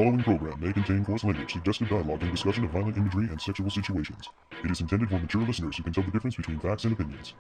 following program may contain coarse language, suggestive dialogue, and discussion of violent imagery and sexual situations. It is intended for mature listeners who can tell the difference between facts and opinions.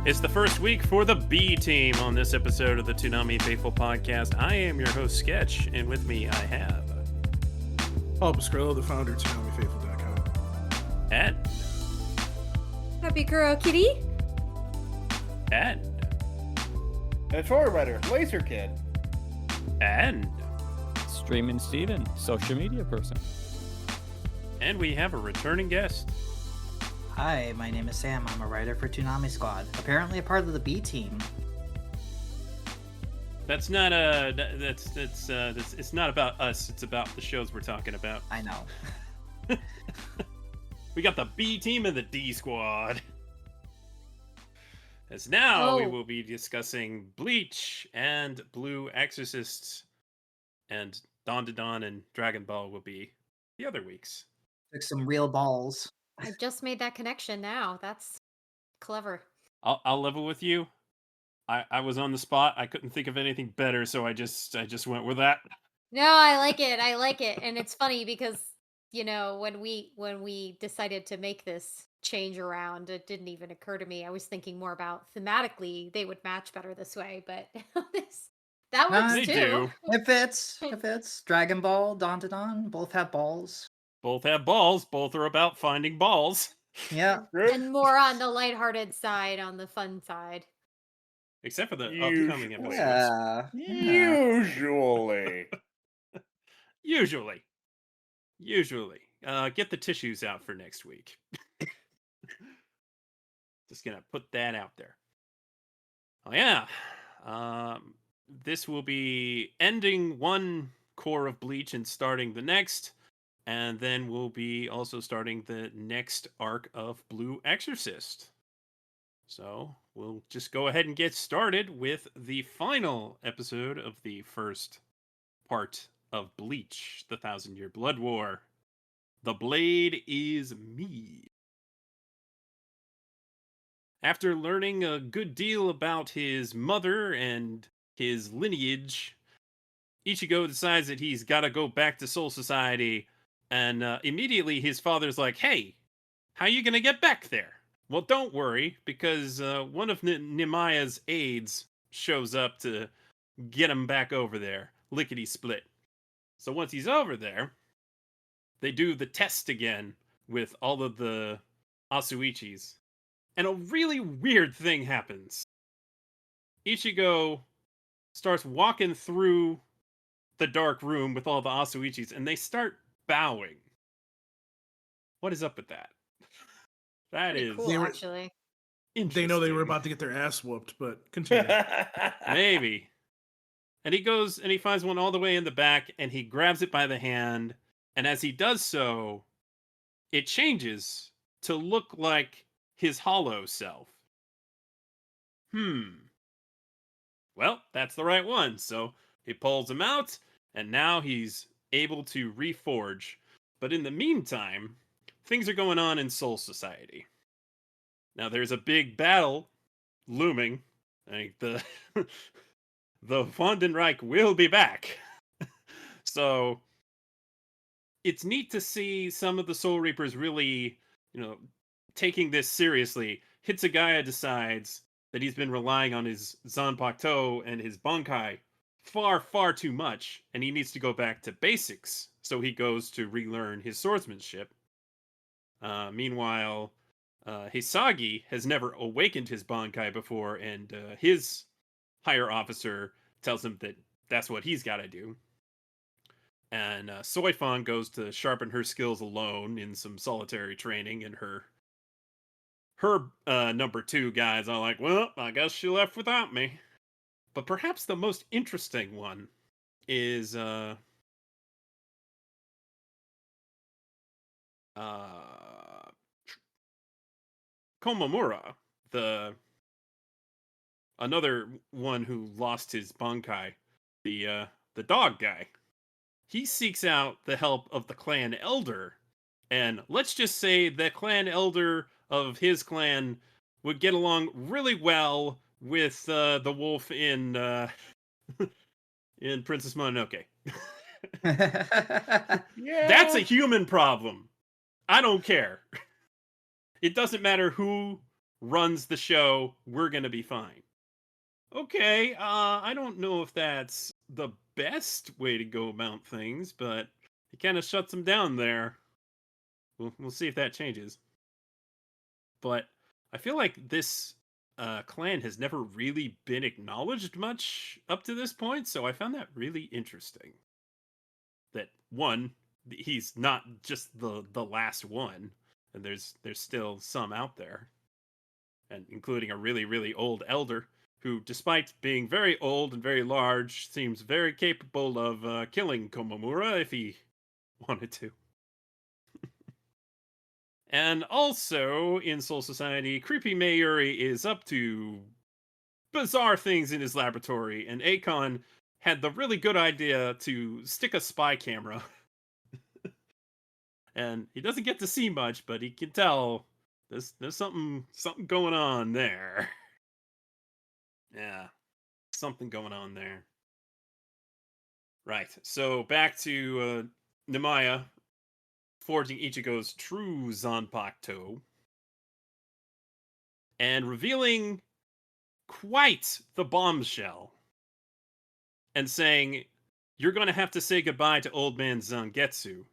It's the first week for the B team on this episode of the Toonami Faithful podcast. I am your host, Sketch, and with me I have... Paul Pascrillo, the founder of ToonamiFaithful.com. And... Happy Kuro Kitty. And... Editorial writer, Laser Kid. And... Streaming Steven, social media person. And we have a returning guest. Hi, my name is Sam. I'm a writer for Toonami Squad. Apparently a part of the B team. That's not it's not about us. It's about the shows we're talking about. I know. We got the B team and the D squad. As now we will be discussing Bleach and Blue Exorcist, and Dawn to Dawn and Dragon Ball will be the other weeks. Took some real balls. I just made that connection now. That's clever. I'll level with you. I was on the spot. I couldn't think of anything better, so I just went with that. No, I like it. I like it. And it's funny because, you know, when we decided to make this change around, it didn't even occur to me. I was thinking more about thematically they would match better this way, but that works They too. do. It fits. Dragon Ball, Dawn to Dawn, both have balls. Both have balls. Both are about finding balls. Yeah. And more on the lighthearted side, on the fun side. Except for the upcoming episodes. Yeah. Usually. Usually. Get the tissues out for next week. Just gonna put that out there. Oh yeah. This will be ending one core of Bleach and starting the next. And then we'll be also starting the next arc of Blue Exorcist. So we'll just go ahead and get started with the final episode of the first part of Bleach, the 1,000-Year Blood War. The Blade is me. After learning a good deal about his mother and his lineage, Ichigo decides that he's got to go back to Soul Society. And immediately his father's like, hey, how you going to get back there? Well, don't worry, because one of Nemaya's aides shows up to get him back over there. Lickety split. So once he's over there, they do the test again with all of the Asuichis. And a really weird thing happens. Ichigo starts walking through the dark room with all the Asuichis, and they start bowing. What is up with that? That Pretty is cool, actually. They know they were about to get their ass whooped, but continue. Maybe. And he goes and he finds one all the way in the back and he grabs it by the hand. And as he does so, it changes to look like his hollow self. Well, that's the right one. So he pulls him out and now he's able to reforge. But in the meantime, things are going on in Soul Society. Now there's a big battle looming. Like the Wandenreich will be back. So it's neat to see some of the Soul Reapers really, taking this seriously. Hitsugaya decides that he's been relying on his Zanpakuto and his Bankai far too much, and he needs to go back to basics. So he goes to relearn his swordsmanship. Meanwhile, Hisagi has never awakened his Bankai before, and his higher officer tells him that that's what he's got to do. And Soifan goes to sharpen her skills alone in some solitary training, and her number 2 guys are like, well, I guess she left without me. But perhaps the most interesting one is Komamura, another one who lost his Bankai, the dog guy, he seeks out the help of the clan elder, and let's just say the clan elder of his clan would get along really well with the wolf in in Princess Mononoke. Yeah. That's a human problem. I don't care. It doesn't matter who runs the show, we're gonna be fine. Okay, I don't know if that's the best way to go about things, but it kind of shuts them down there. We'll see if that changes. But I feel like this clan has never really been acknowledged much up to this point, so I found that really interesting. That one, he's not just the last one, and there's still some out there, and including a really old elder who, despite being very old and very large, seems very capable of killing Komamura if he wanted to. And also, in Soul Society, Creepy Mayuri is up to bizarre things in his laboratory, and Akon had the really good idea to stick a spy camera. And he doesn't get to see much, but he can tell there's something going on there. Yeah, something going on there. Right, so back to Nemaya forging Ichigo's true Zanpakuto and revealing quite the bombshell and saying, you're going to have to say goodbye to old man Zangetsu.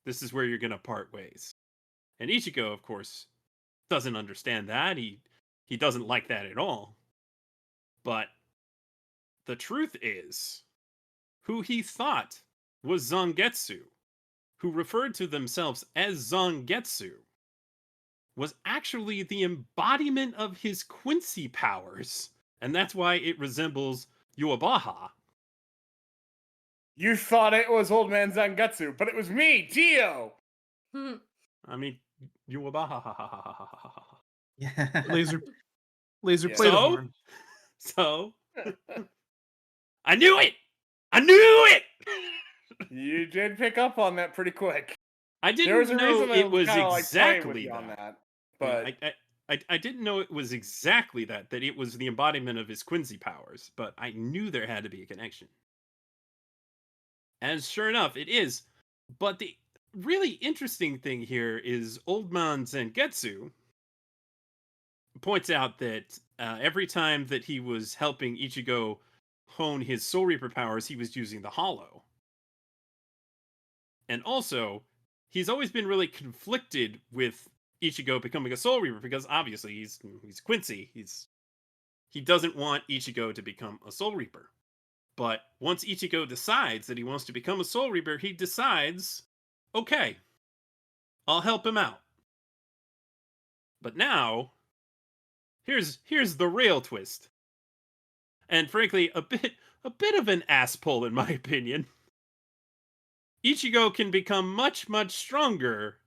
This is where you're going to part ways. And Ichigo, of course, doesn't understand that. He doesn't like that at all. But the truth is, who he thought was Zangetsu, who referred to themselves as Zangetsu, was actually the embodiment of his Quincy powers, and that's why it resembles Yuabaha. You thought it was Old Man Zangetsu, but it was me, Gio! I mean, Yuabaha. Yeah. Laser Yeah. plate So? horn. So, I knew it! I knew it! You did pick up on that pretty quick. I There was didn't a know reason I it was kinda, like, playing with exactly you on that. that. Yeah, But I didn't know it was exactly that it was the embodiment of his Quincy powers, but I knew there had to be a connection. And sure enough, it is. But the really interesting thing here is Old Man Zangetsu points out that every time that he was helping Ichigo hone his Soul Reaper powers, he was using the Hollow. And also, he's always been really conflicted with Ichigo becoming a Soul Reaper because obviously he's Quincy. He doesn't want Ichigo to become a Soul Reaper. But once Ichigo decides that he wants to become a Soul Reaper, he decides, okay, I'll help him out. But now, here's the real twist. And frankly, a bit of an ass pull in my opinion. Ichigo can become much stronger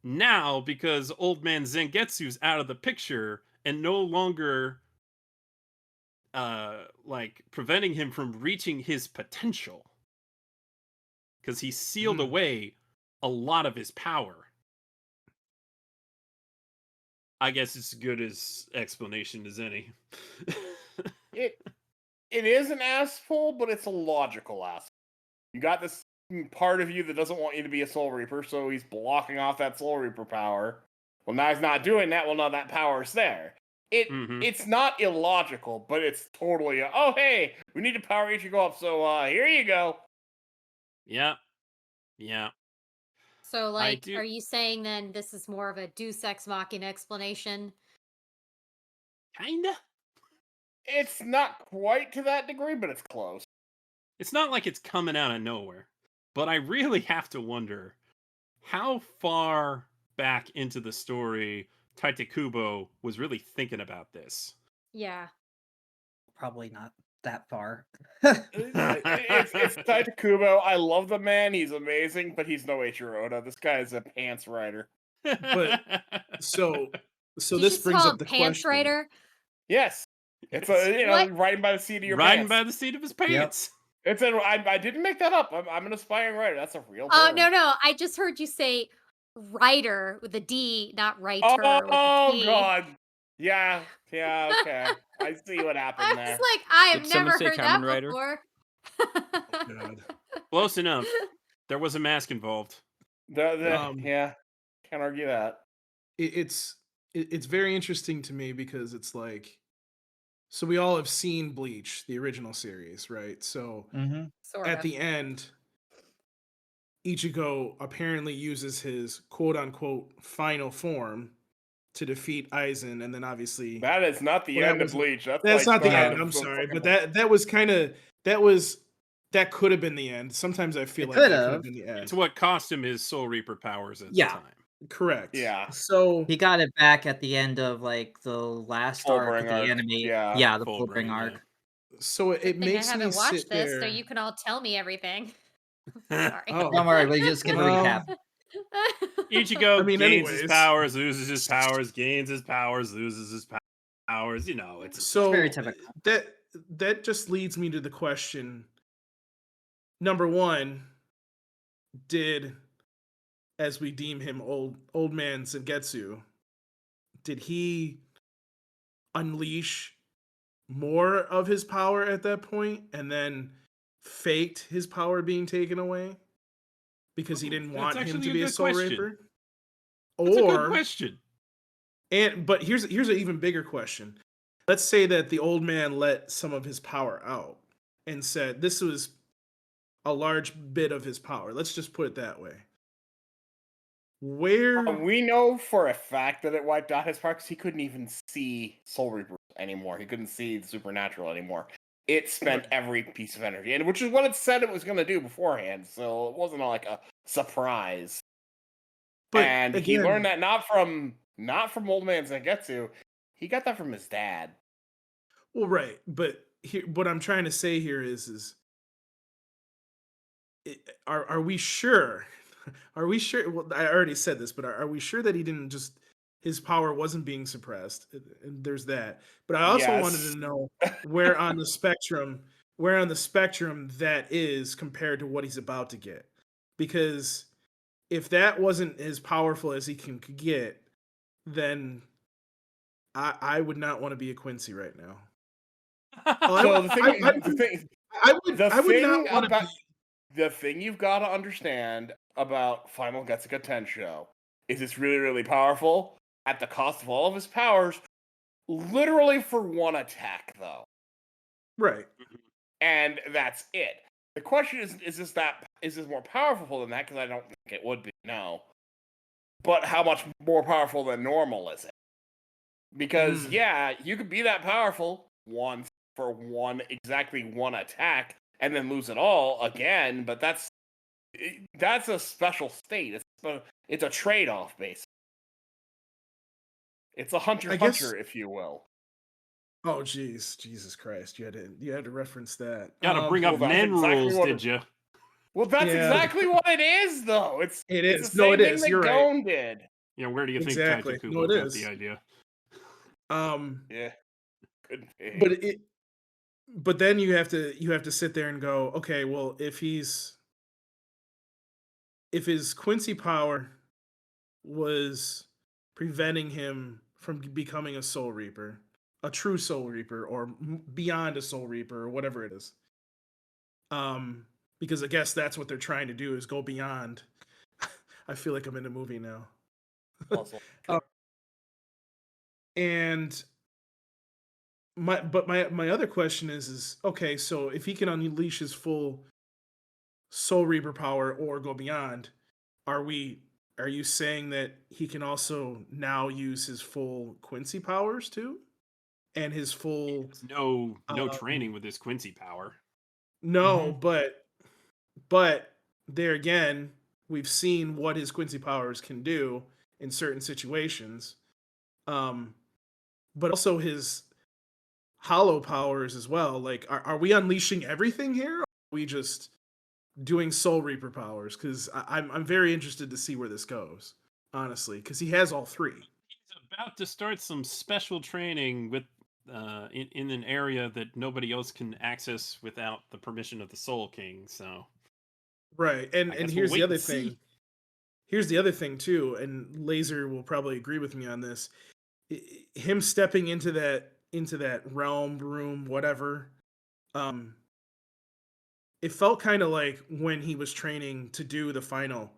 now because Old Man Zangetsu's out of the picture and no longer preventing him from reaching his potential. Because he sealed away a lot of his power. I guess it's as good as explanation as any. it is an ass pull, but it's a logical ass. You got this part of you that doesn't want you to be a Soul Reaper, so he's blocking off that Soul Reaper power. Well, now he's not doing that. Well, now that power's there. It's not illogical, but it's totally oh hey, we need to power Ichigo up, so here you go. Yeah. So, like, are you saying then this is more of a Deus Ex Machina explanation? Kinda. It's not quite to that degree, but it's close. It's not like it's coming out of nowhere. But I really have to wonder how far back into the story Taitakubo was really thinking about this. Yeah. Probably not that far. It's Taitakubo. I love the man. He's amazing, but he's no Eiichiro Oda. This guy is a pants writer. But so So Did this you just brings call up him the Pants question. Rider? Yes. It's What? riding by the seat of your Riding pants. by the seat of his pants. It's I didn't make that up. I'm an aspiring writer. That's a real Oh term. no, I just heard you say writer with a D, not writer with a Oh T. God. Yeah. Okay. I see what happened I there. was like, I have Did someone never say heard Kamen that Rider? before. God. Close enough. There was a mask involved. Yeah. Can't argue that. It's very interesting to me because it's like, so we all have seen Bleach, the original series, right? So Mm-hmm. Sort at of. the end, Ichigo apparently uses his quote unquote final form to defeat Aizen, and then obviously That is not the Well, that end of wasn't- Bleach. That's that's like not the the end. of I'm the sorry, fucking- but that could have been the end. Sometimes I feel It like that could could've. have been the end. It's what cost him his Soul Reaper powers at Yeah. the time. Correct. Yeah. So He got it back at the end of like the last arc of Fullbring the arc, anime. yeah. The Fullbring, Fullbring yeah. arc. so it Good thing makes I me haven't watched sit this, there. so you can all tell me everything. Sorry. Oh. Don't worry, we just give a Well, recap. Ichigo I mean, gains his anyways. powers, loses his powers, gains his powers, loses his powers. You know, it's So very typical. that just leads me to the question. Number one, did, as we deem him, old man Zangetsu, did he unleash more of his power at that point and then faked his power being taken away because he didn't That's want him actually to a be a good soul question. raper? That's a good Or question. but here's an even bigger question. Let's say that the old man let some of his power out and said this was a large bit of his power. Let's just put it that way. Where We know for a fact that it wiped out his power because he couldn't even see Soul Reaper anymore. He couldn't see the supernatural anymore. It spent Right. every piece of energy, and which is what it said it was going to do beforehand. So it wasn't like a surprise. but And he again, learned that not from Old Man Zangetsu. He got that from his dad. well, right, but here, what I'm trying to say here is are we sure? Are we sure? Well, I already said this, but are we sure that he didn't just his power wasn't being suppressed? And there's that. But I also wanted Yes. to know where on the spectrum that is compared to what he's about to get. Because if that wasn't as powerful as he can get, then I would not want to be a Quincy right now. Oh, So the thing I would not want to about be. the thing you've got to understand about Final Getsuga Tensho is it's really, really powerful at the cost of all of his powers, literally for one attack, though. Right. And that's it. The question is this more powerful than that? Because I don't think it would be, no. But how much more powerful than normal is it? Because, yeah, you could be that powerful once for exactly one attack, and then lose it all again, but that's a special state. It's a trade-off, basically. It's a hunter-hunter, if you will. Oh, jeez, Jesus Christ! You had to reference that. Gotta bring up well, that's men exactly rules, what did you? Well, that's Yeah. exactly what it is, though. It It's is. the No, same it thing is. that You're right. Gon did. Yeah, where do you think Exactly. Kaitaku No, it got is. the idea? Yeah. Could be. But then you have to sit there and go, okay, well, if his Quincy power was preventing him from becoming a Soul Reaper, a true Soul Reaper, or beyond a Soul Reaper, or whatever it is, because I guess that's what they're trying to do is go beyond. I feel like I'm in a movie now. Also, And my other question is okay, so if he can unleash his full Soul Reaper power or go beyond, are you saying that he can also now use his full Quincy powers too? And his full No um, training with this Quincy power. No, but there again, we've seen what his Quincy powers can do in certain situations. But also his hollow powers as well. Like, are we unleashing everything here? Or are we just doing Soul Reaper powers? Because I'm very interested to see where this goes, honestly, because he has all three. He's a about to start some special training with in an area that nobody else can access without the permission of the Soul King. So Right. And I and guess we'll here's the wait other and see. thing. Here's the other thing too, and Laser will probably agree with me on this. Him stepping into that realm, room, whatever, um, it felt kind of like when he was training to do the final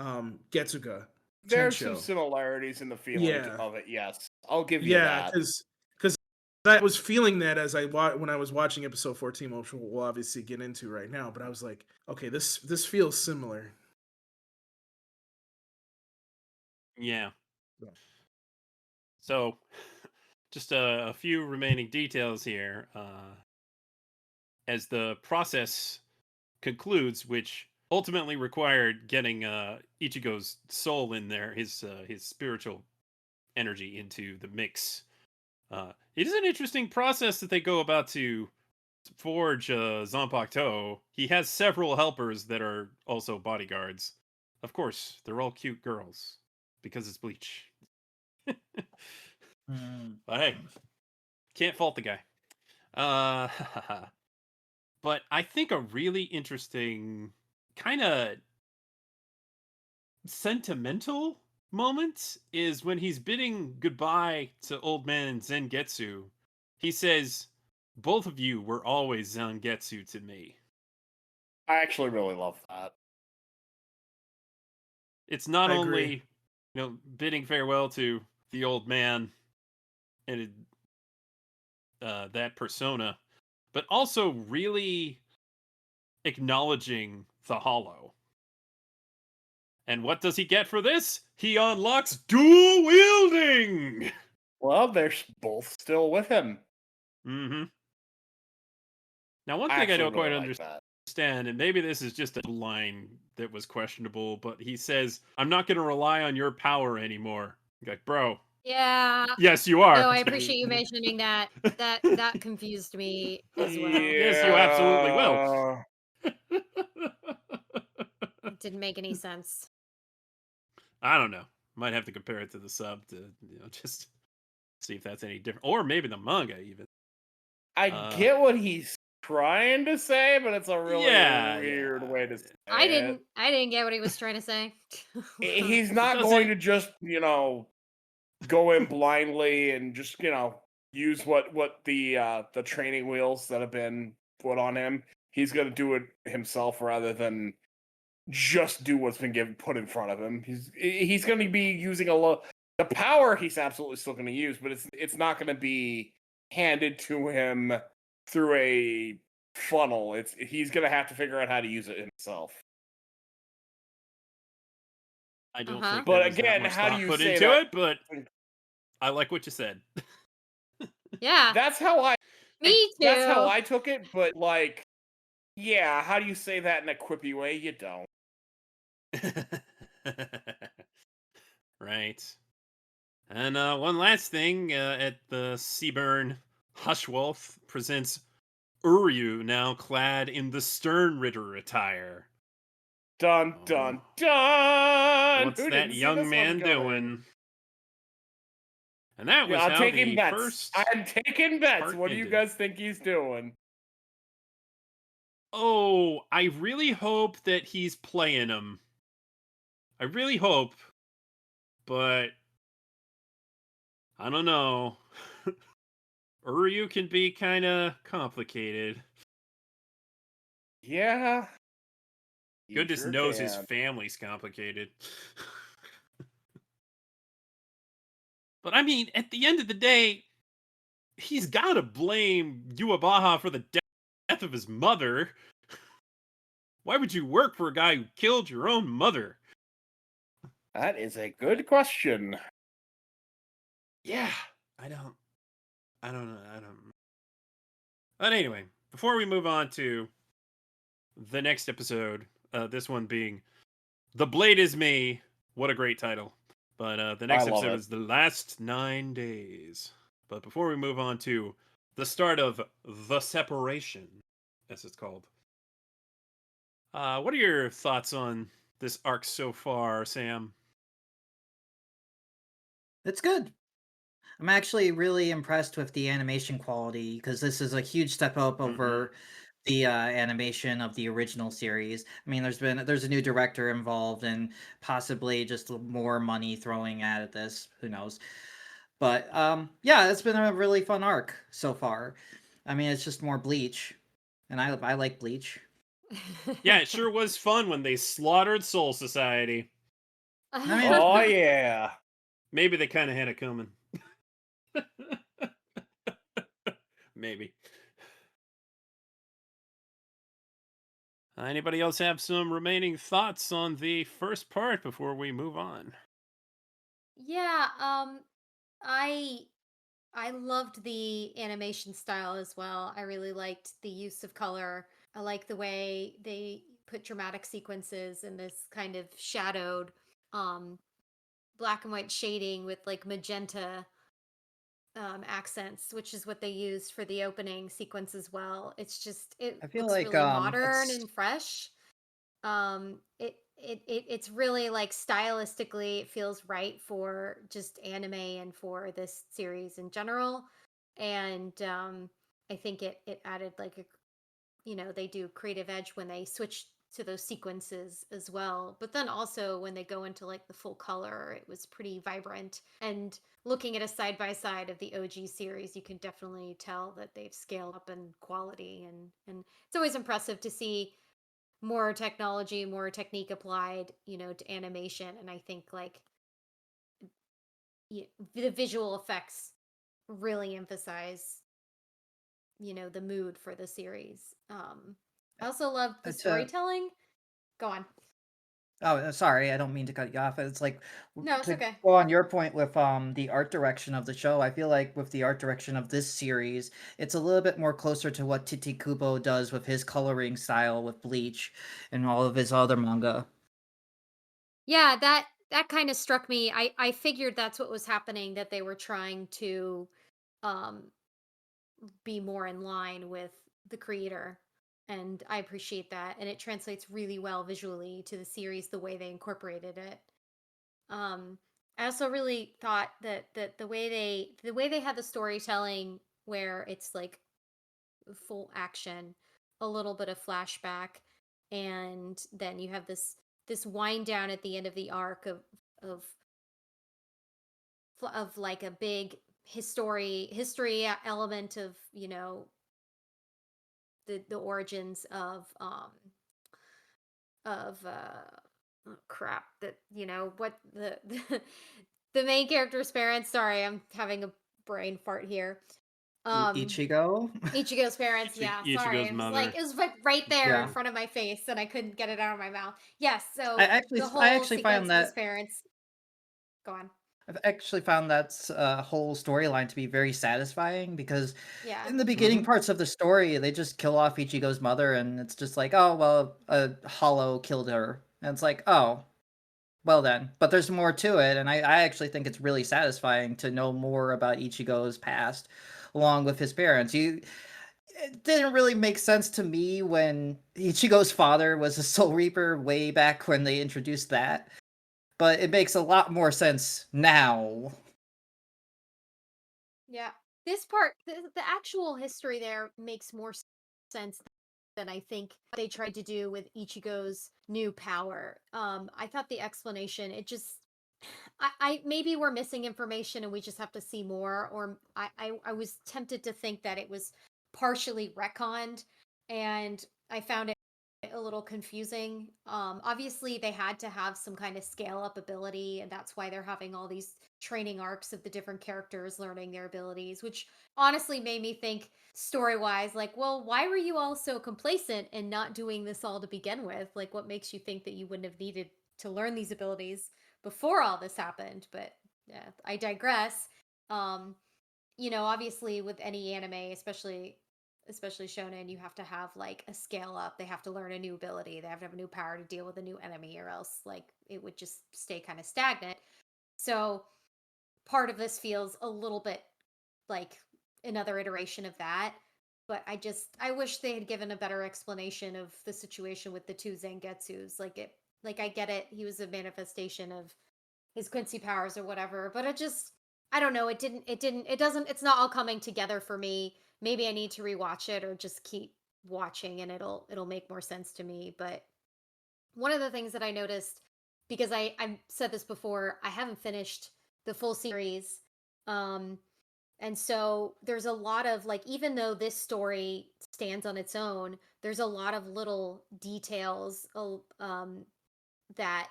Getsuga There's some Tensho. similarities in the feeling Yeah. of it. Yes, I'll give you Yeah, that. because I was feeling that as when I was watching episode 14, which we'll obviously get into right now. But I was like, okay, this feels similar. Yeah. Yeah. So just a few remaining details here. As the process concludes, which ultimately required getting Ichigo's soul in there, his spiritual energy into the mix. It is an interesting process that they go about to forge Zanpakuto. He has several helpers that are also bodyguards. Of course, they're all cute girls because it's Bleach. But hey, can't fault the guy. Uh, but I think a really interesting kind of sentimental moment is when he's bidding goodbye to old man Zangetsu. He says, "Both of you were always Zangetsu to me." I actually really love that. It's not I agree. only, bidding farewell to the old man and that persona, but also really acknowledging the Hollow. And what does he get for this? He unlocks dual wielding. Well, they're both still with him. Mm-hmm. Now, one I thing I actually don't quite really like that. understand, and maybe this is just a line that was questionable, but he says, "I'm not going to rely on your power anymore." Like, bro, Yeah. yes, you are. No, I appreciate you mentioning that. That confused me as well. Yes, you absolutely will. Yeah. It didn't make any sense. I don't know. Might have to compare it to the sub to just see if that's any different, or maybe the manga even. I get what he's trying to say, but it's a really Yeah, weird yeah. way to say I it. didn't get what he was trying to say. He's It not going doesn't. to just, go in blindly and just, use what the training wheels that have been put on him. He's going to do it himself rather than just do what's been put in front of him. He's going to be using the power. He's absolutely still going to use, but it's not going to be handed to him through a funnel. He's going to have to figure out how to use it himself. I don't Uh-huh. think But there was that again, much how do thought you put say into that? it, but I like what you said. Yeah, That's how me That's how too. I took it. But yeah, how do you say that in a quippy way? You don't. Right. And one last thing, at the Seaburn, Hushwolf presents Uryu, now clad in the Sternritter attire. Dun dun dun. What's Who that didn't see young this one man coming? doing? And that was Yeah, I'm how taking the bets. first I'm taking bets. part What do you ended. guys think he's doing? Oh, I really hope that he's playing him. I really hope, but I don't know. Uryu can be kind of complicated. Yeah. he Goodness sure knows his can. family's complicated. But I mean, at the end of the day, he's got to blame Yuabaha for the death of his mother. Why would you work for a guy who killed your own mother? That is a good question. Yeah, I don't know. But anyway, before we move on to the next episode, this one being The Blade is Me. What a great title. But the I next love episode it. is The Last 9 Days. But before we move on to the start of The Separation, as it's called, what are your thoughts on this arc so far, Sam? It's good. I'm actually really impressed with the animation quality because this is a huge step up over the animation of the original series. I mean, there's a new director involved and possibly just more money throwing at this. Who knows? But yeah, it's been a really fun arc so far. I mean, it's just more Bleach, and I like Bleach. Yeah, it sure was fun when they slaughtered Soul Society. I mean, Oh yeah. Maybe they kind of had it coming. Maybe. Anybody else have some remaining thoughts on the first part before we move on? Yeah, I I loved the animation style as well. I really liked the use of color. I like the way they put dramatic sequences in this kind of shadowed um black and white shading with like magenta accents, which is what they used for the opening sequence as well. It's just it I feel looks like really modern it's and fresh. It's really like stylistically it feels right for just anime and for this series in general. And I think it added like a, they do creative edge when they switch to those sequences as well. But then also when they go into like the full color, it was pretty vibrant. And looking at a side by side of the OG series, you can definitely tell that they've scaled up in quality, and it's always impressive to see more technology, more technique applied, to animation. And I think like the visual effects really emphasize, the mood for the series. I also loved the it's storytelling. Go on. Oh, sorry, I don't mean to cut you off. It's like No, it's to okay. go on your point with the art direction of the show. I feel like with the art direction of this series, it's a little bit more closer to what Titi Kubo does with his coloring style with Bleach and all of his other manga. Yeah, that kind of struck me. I figured that's what was happening, that they were trying to um be more in line with the creator. And I appreciate that. And it translates really well visually to the series, the way they incorporated it. Um, I also really thought that the way they had the storytelling, where it's like full action, a little bit of flashback, and then you have this wind down at the end of the arc of of like a big history element of, the origins of oh, crap, that, what the main character's parents. Sorry, I'm having a brain fart here. um Ichigo? Ichigo's parents. Yeah, sorry. Ichigo's mother. It was like right there in Yeah. front of my face, and I couldn't get it out of my mouth. Yes, I so actually the I whole actually sequence found of his that parents. Go on. I've actually found that whole storyline to be very satisfying because Yeah. in the beginning parts of the story, they just kill off Ichigo's mother, and it's just like, oh, well, a hollow killed her. And it's like, oh, well then. But there's more to it, and I actually think it's really satisfying to know more about Ichigo's past along with his parents. It didn't really make sense to me when Ichigo's father was a Soul Reaper way back when they introduced that, but it makes a lot more sense now. Yeah. This part, the actual history there makes more sense than I think they tried to do with Ichigo's new power. I thought the explanation, it just, I maybe we're missing information and we just have to see more, or I was tempted to think that it was partially retconned, and I found it a little confusing. Obviously they had to have some kind of scale up ability, and that's why they're having all these training arcs of the different characters learning their abilities, which honestly made me think story wise, like, well, why were you all so complacent and not doing this all to begin with? Like, what makes you think that you wouldn't have needed to learn these abilities before all this happened? But yeah, I digress. um Obviously with any anime, especially shonen, you have to have like a scale up. They have to learn a new ability, they have to have a new power to deal with a new enemy, or else like it would just stay kind of stagnant. So part of this feels a little bit like another iteration of that. But I wish they had given a better explanation of the situation with the two Zangetsus. Like I get it, he was a manifestation of his Quincy powers or whatever, but I don't know. It's not all coming together for me. Maybe I need to rewatch it or just keep watching and it'll make more sense to me. But one of the things that I noticed, because I said this before, I haven't finished the full series. Um, and so there's a lot of like, even though this story stands on its own, there's a lot of little details that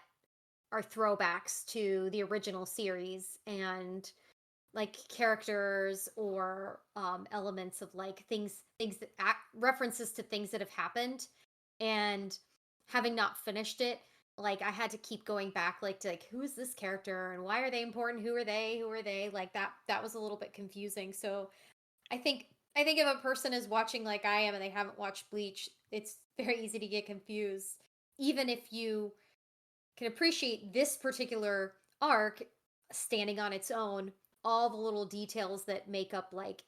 are throwbacks to the original series and like characters or elements of like things that references to things that have happened. And having not finished it, like I had to keep going back like to like who is this character and why are they important, who are they, like that was a little bit confusing. So i think I think if a person is watching like I am and they haven't watched Bleach, it's very easy to get confused, even if you can appreciate this particular arc standing on its own. All the little details that make up like,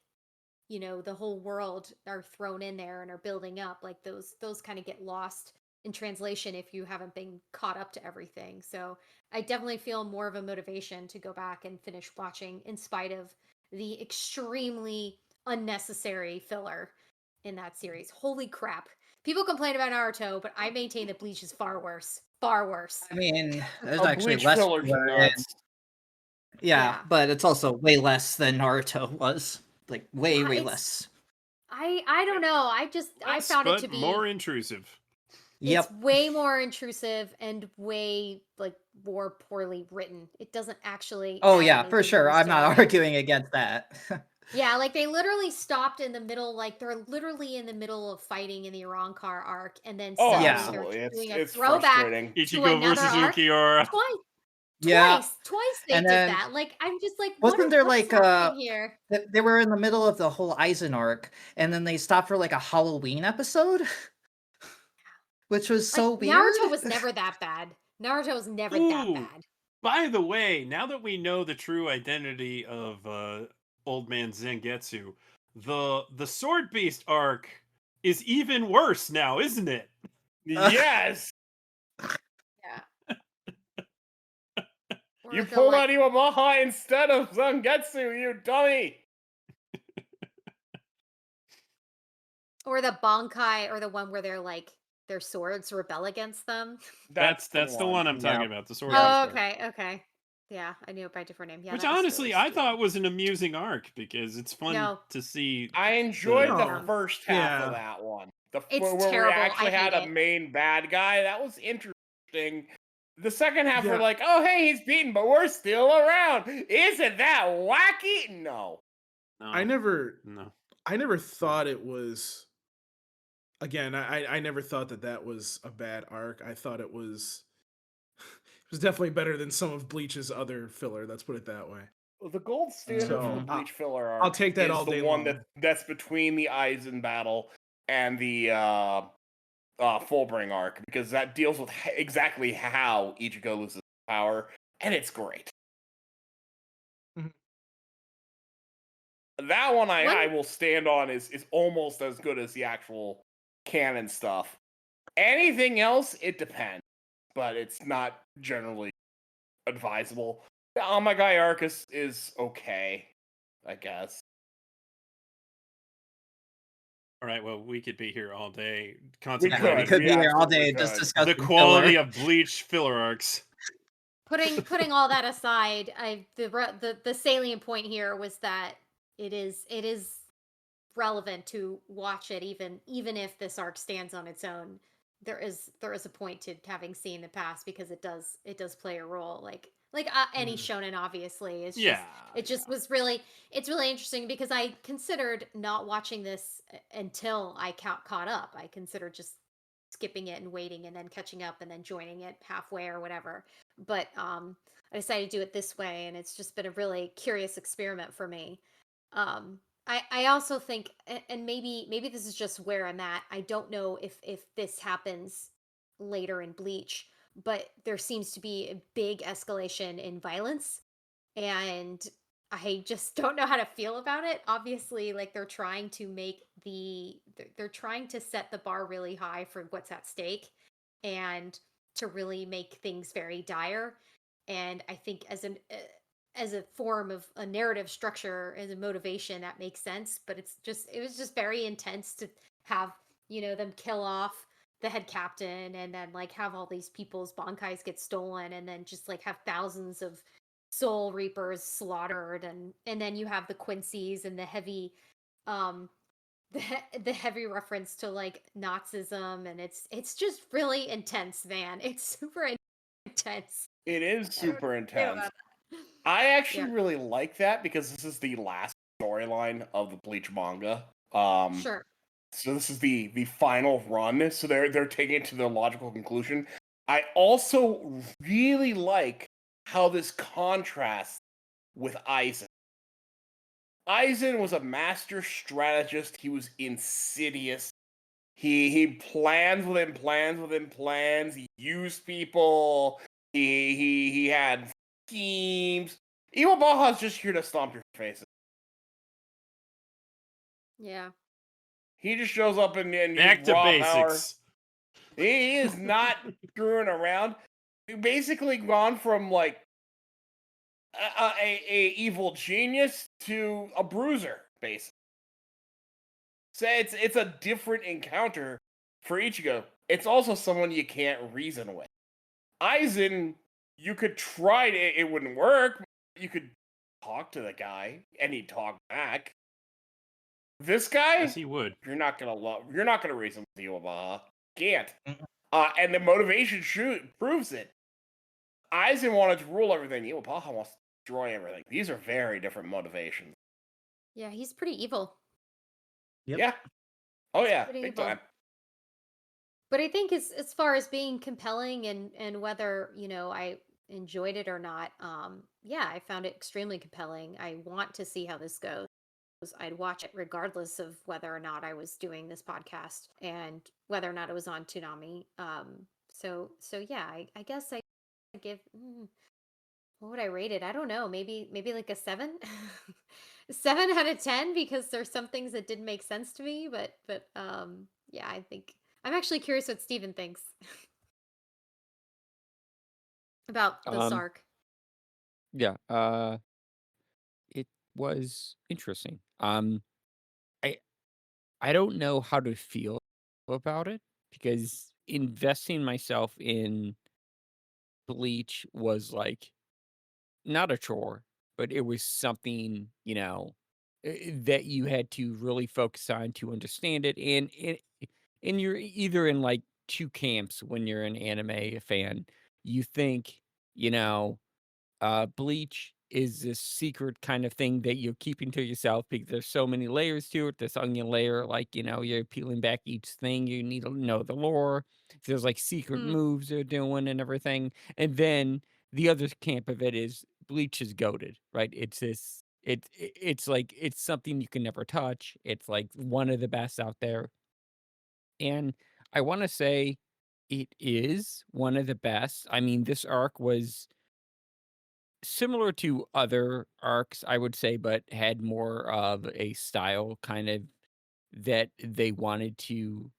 the whole world are thrown in there and are building up, like those kind of get lost in translation if you haven't been caught up to everything. So I definitely feel more of a motivation to go back and finish watching in spite of the extremely unnecessary filler in that series. Holy crap. People complain about Naruto, but I maintain that Bleach is far worse. Far worse. I mean, there's Oh, actually Bleach less fillers are filler in- nuts. Yeah, Yeah. but it's also way less than Naruto was. Like way, Yeah, way it's- less. I don't know. I Less, found it but to be more intrusive. Yep. it's way more intrusive and way like more poorly written. It doesn't actually Oh add yeah, anything for to sure. the I'm not story. arguing against that. Yeah, like they literally stopped in the middle, like they're literally in the middle of fighting in the Ironccar arc, and then Oh, suddenly absolutely. they're doing a It's throwback frustrating. to Ichigo another versus arc. Ulquiorra. Twice, Yeah. twice they And did then that. Like I'm just like, wasn't there what is like happening here? they were in the middle of the whole Aizen arc, and then they stopped for like a Halloween episode, which was so Like weird. Naruto was never that bad. Naruto was never that Ooh. bad. By the way, now that we know the true identity of Old Man Zangetsu, the Sword Beast arc is even worse now, isn't it? Yes! Yeah. Or You the, pulled like, out Iwamaha instead of Zangetsu, you dummy! or the Bankai, or the one where they're like their swords rebel against them. That's the one I'm talking Yeah. about. The Sword Yeah. Beast Oh, arc. okay. Yeah, I knew it by a different name. Yeah, Which that was honestly, really I stupid. thought was an amusing arc because it's fun No. to see. I enjoyed the No. first half Yeah. of that one. The It's where we terrible. actually I had hate a it. main bad guy. That was interesting. The second half, Yeah. we're like, oh, hey, he's beaten, but we're still around. Isn't that wacky? No. No, I never no. thought it was. Again, I never thought that was a bad arc. I thought it was definitely better than some of Bleach's other filler. Let's put it that way. The gold standard So, for the Bleach filler arc I'll take that is all the day one long. that's between the Aizen battle and the Fullbring arc, because that deals with exactly how Ichigo loses power, and it's great. Mhm. That one I One- will stand on is almost as good as the actual canon stuff. Anything else, it depends, but it's not generally advisable. The Oh My Guy arc is okay, I guess. All right, well, we could be here all day We contemplating Could be here all absolutely day just could. discussing the quality filler. of Bleach filler arcs. Putting all that aside, the salient point here was that it is relevant to watch it, even if this arc stands on its own. There is a point to having seen the past, because it does play a role. Like any shonen, obviously. It's Yeah. it's really interesting, because I considered not watching this until I caught up. I considered just skipping it and waiting and then catching up and then joining it halfway or whatever. But I decided to do it this way, and it's just been a really curious experiment for me. I also think, and maybe this is just where I'm at. I don't know if this happens later in Bleach, but there seems to be a big escalation in violence, and I just don't know how to feel about it. Obviously, like they're trying to they're trying to set the bar really high for what's at stake, and to really make things very dire. And I think as a form of a narrative structure, as a motivation that makes sense, but it was just very intense to have, them kill off the head captain, and then like have all these people's bankais get stolen, and then just like have thousands of soul reapers slaughtered, and then you have the Quincy's and the heavy um the heavy reference to like Nazism, and it's just really intense, man. It's super intense. It is I don't know super what to say intense. about that. I actually Yeah, really like that because this is the last storyline of the Bleach manga. Um, sure. so this is the final run. So they're taking it to their logical conclusion. I also really like how this contrasts with Aizen. Aizen was a master strategist. He was insidious. He plans within plans within plans. He used people. He had schemes. Iwabaha's just here to stomp your faces. Yeah. He just shows up and Back uses to raw power. basics. He is not screwing around. He basically gone from like a evil genius to a bruiser, basically. So it's a different encounter for Ichigo. It's also someone you can't reason with. Aizen, you could try it wouldn't work. You could talk to the guy and he'd talk back. This guy, Yes, he would. you're not gonna reason with Iwabaha. Can't. Mm. And the motivation proves it. Aizen wanted to rule everything. Iwabaha wants to destroy everything. These are very different motivations. Yeah, he's pretty evil. Yep. Yeah. Oh He's yeah, pretty big evil. time. But I think as far as being compelling, and whether, I enjoyed it or not, yeah, I found it extremely compelling. I want to see how this goes. I'd watch it regardless of whether or not I was doing this podcast, and whether or not it was on Toonami. So yeah, I guess I give, what would I rate it? I don't know. Maybe like a 7. 7 out of 10, because there's some things that didn't make sense to me, but yeah, I think I'm actually curious what Steven thinks about this Um, arc. yeah, it was interesting. I I don't know how to feel about it because investing myself in Bleach was like not a chore, but it was something, that you had to really focus on to understand it. And you're either in like two camps when you're an anime fan. You think, you know, Bleach is this secret kind of thing that you're keeping to yourself because there's so many layers to it. This onion layer, like, you're peeling back each thing. You need to know the lore. There's like secret Mm, moves they're doing and everything. And then the other camp of it is Bleach is goaded, right? It's this, it's like, it's something you can never touch. It's like one of the best out there. And I want to say it is one of the best. I mean, this arc was similar to other arcs, I would say, but had more of a style kind of that they wanted to,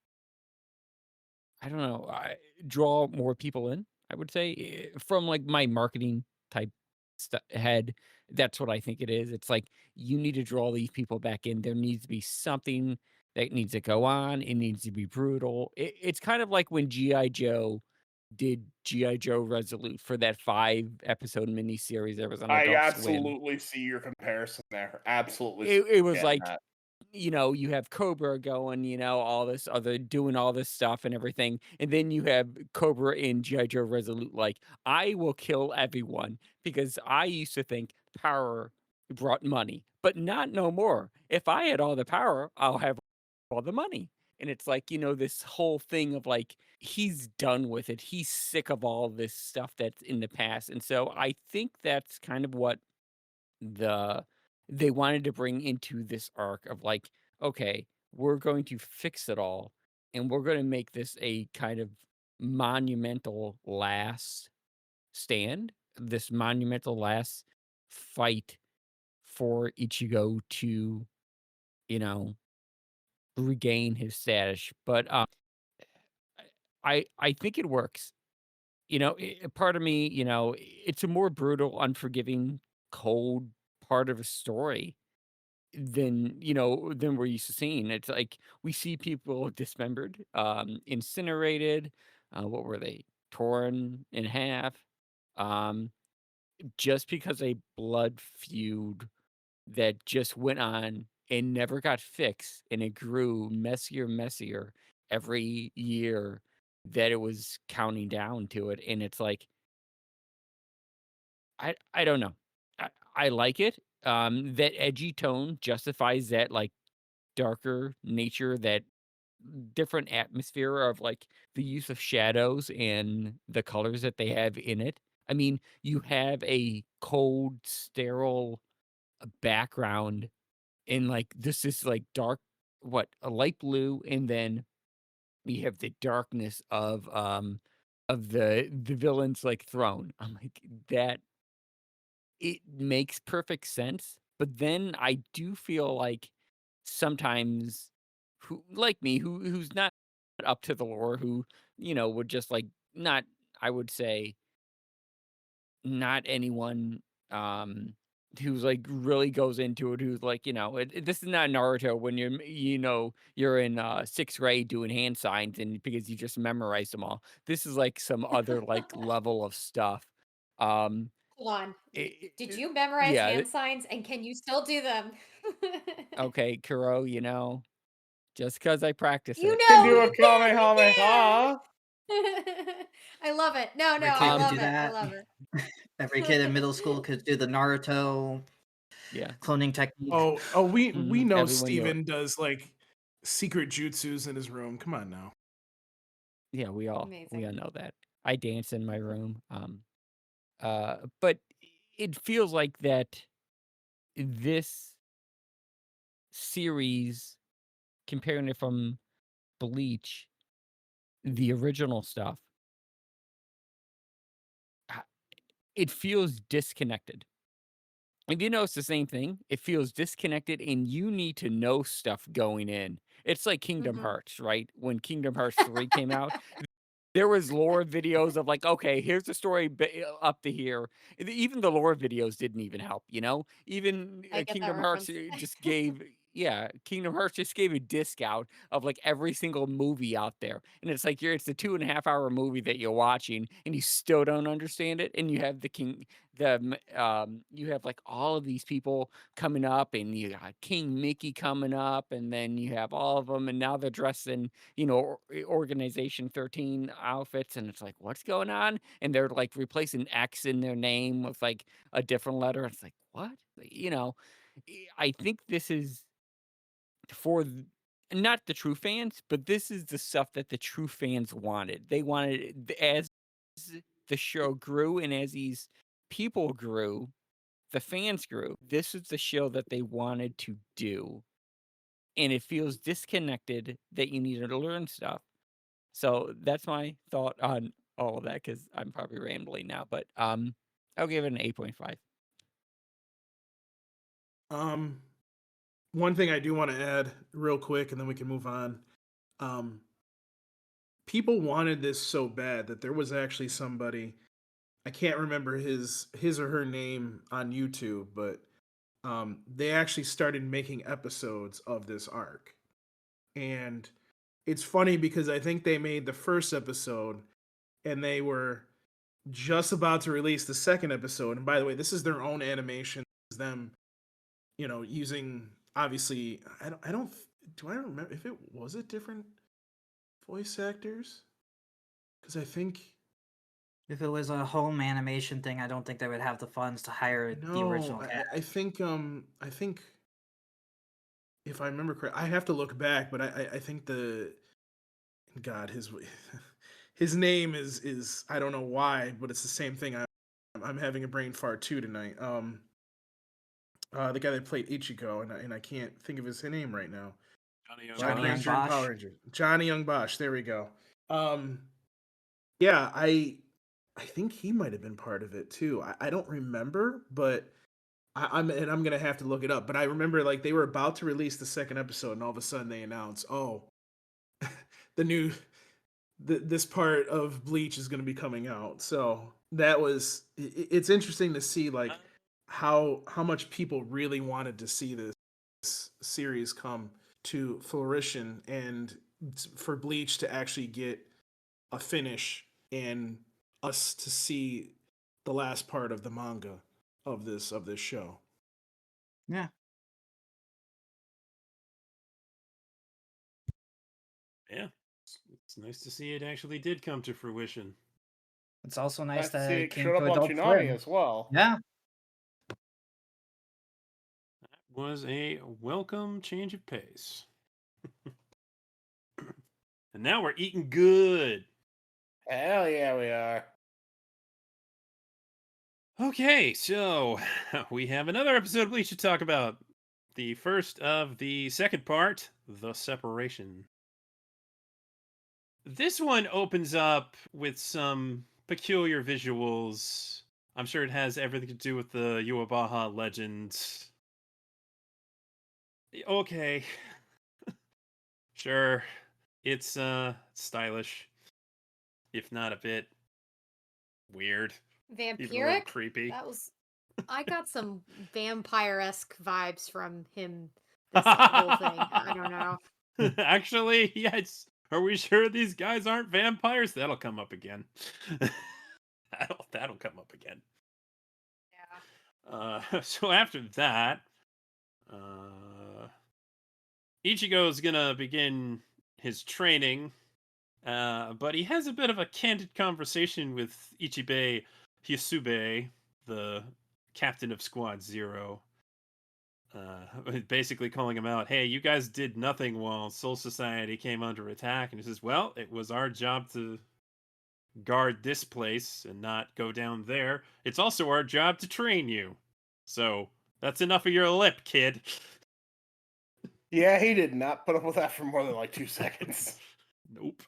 I don't know, draw more people in, I would say, from like my marketing type head. That's what I think it is. It's like you need to draw these people back in. There needs to be something that needs to go on. It needs to be brutal. It's kind of like when G.I. Joe did G.I. Joe Resolute for that 5-episode miniseries that was on I Adult Swim. absolutely see your comparison there. Absolutely It was getting like, that. you have Cobra going, all this other doing all this stuff and everything, and then you have Cobra in G.I. Joe Resolute, like, I will kill everyone because I used to think power brought money, but not no more. If I had all the power, I'll have all the money. And it's like, this whole thing of like, he's done with it. He's sick of all this stuff that's in the past. And so I think that's kind of what the they wanted to bring into this arc of like, okay, we're going to fix it all and we're going to make this a kind of monumental last stand, this monumental last fight for Ichigo to, you know, regain his status. But I think it works. Part of me, it's a more brutal, unforgiving cold part of a story than we're used to seeing. It's like we see people dismembered, incinerated, what were they? Torn in half, um, just because a blood feud that just went on and never got fixed, and it grew messier, messier every year that it was counting down to it, and it's like, I don't know. I like it. That edgy tone justifies that, like, darker nature, that different atmosphere of, like, the use of shadows and the colors that they have in it. I mean, you have a cold, sterile, background, and, like, this is, like, dark, what, a light blue, and then we have the darkness of the villain's, like, throne. I'm like, that it makes perfect sense, but then I do feel like sometimes who like me, who's not up to the lore, who, would just, like, not, I would say, not anyone, who's, like, really goes into it, who's like, this is not Naruto when you're in, 6th grade doing hand signs and because you just memorized them all. This is, like, some other, like, level of stuff. Um, Hold on. Did you I memorize yeah, hand signs and can you still do them? okay, Kuro, just because I practice You it. Can know, do a you can, you Kamehameha. can. I love it. No, no, Every kid I could Um, do love it. I that. love it. Every kid in middle school could do the Naruto yeah, cloning technique. Oh, we know everyone knew it. Steven does like secret jutsus in his room. Come on now. Yeah, we all Amazing. know that. I dance in my room, but it feels like that this series, comparing it from Bleach, the original stuff, uh, it feels disconnected. And it's the same thing. It feels disconnected, and you need to know stuff going in. It's like Kingdom Hmm. Hearts, right? When Kingdom Hearts 3 came out, there was lore videos of like, okay, here's the story up to here. Even the lore videos didn't even help, Even I get that Kingdom Hearts reference. just gave, yeah, Kingdom Hearts just gave a discount of like every single movie out there, and it's like it's a 2.5 hour movie that you're watching, and you still don't understand it, and you have you have like all of these people coming up, and you got King Mickey coming up, and then you have all of them, and now they're dressed in Organization 13 outfits, and it's like, what's going on? And they're like replacing X in their name with like a different letter. It's like, what? I think this is for not the true fans, but this is the stuff that the true fans wanted. They wanted as the show grew and as these people grew, the fans grew. This is the show that they wanted to do. And it feels disconnected that you need to learn stuff. So that's my thought on all of that because I'm probably rambling now, but I'll give it an 8.5. Um, One thing I do want to add real quick, and then we can move on. Um, People wanted this so bad that there was actually somebody, I can't remember his or her name on YouTube, but they actually started making episodes of this arc. And it's funny because I think they made the first episode and they were just about to release the second episode. And by the way, this is their own animation. This is them, using obviously I don't do I remember if it was it different voice actors? Because I think If it was a home animation thing, I don't think they would have the funds to hire the no, original cast. I think if I remember correct, I have to look back, but I think the God his name is I don't know why, but it's the same thing. I'm having a brain fart too tonight. The guy that played Ichigo, and I can't think of his name right now. Black Johnny Young Ranger and Bosch. Power Ranger. Johnny Young Bosch. There we go. Um, yeah, I think he might have been part of it too. I don't remember, but I'm gonna have to look it up. But I remember like they were about to release the second episode, and all of a sudden they announced, oh, the new this part of Bleach is gonna be coming out. So that was it's interesting to see like how much people really wanted to see this series come to fruition, and for Bleach to actually get a finish and us to see the last part of the manga of this show. Yeah. Yeah, it's nice to see it actually did come to fruition. It's also nice Nice to that see it it came showed to up on Adult Toonami Swim. as well. Yeah. That was a welcome change of pace. And now we're eating good. Hell yeah, we are. Okay, so we have another episode of Bleach to talk about. The first of the second part, The Separation. This one opens up with some peculiar visuals. I'm sure it has everything to do with the Yuabaha legend. Okay. Sure. It's stylish. If not a bit weird. Even a little Vampiric? creepy. That was. I got some vampire-esque vibes from him. This whole thing. I don't know. Actually, yes. Are we sure these guys aren't vampires? That'll come up again. That'll come up again. Yeah. So after that, Ichigo's gonna begin his training, but he has a bit of a candid conversation with Ichibei Hisube, the captain of Squad Zero. Basically calling him out, hey, you guys did nothing while Soul Society came under attack. And he says, well, it was our job to guard this place and not go down there. It's also our job to train you. So that's enough of your lip, kid. Yeah, he did not put up with that for more than like 2 seconds. Nope.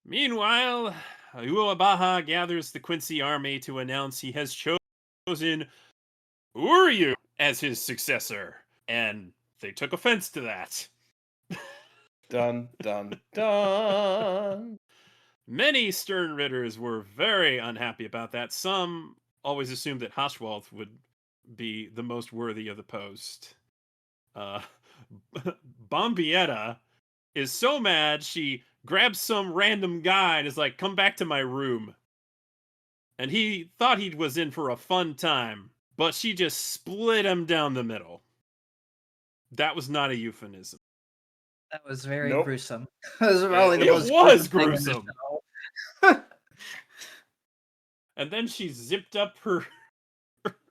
Meanwhile, Uebaha gathers the Quincy army to announce he has chosen Uryu as his successor, and they took offense to that. Dun, dun, dun. Many Stern Ridders were very unhappy about that. Some always assumed that Haschwalth would be the most worthy of the post. Bombietta is so mad she grabs some random guy and is like, come back to my room. And he thought he was in for a fun time, but she just split him down the middle. That was not a euphemism. That was very Nope. gruesome. It was probably the It most was thing in the gruesome. show. And then she zipped up her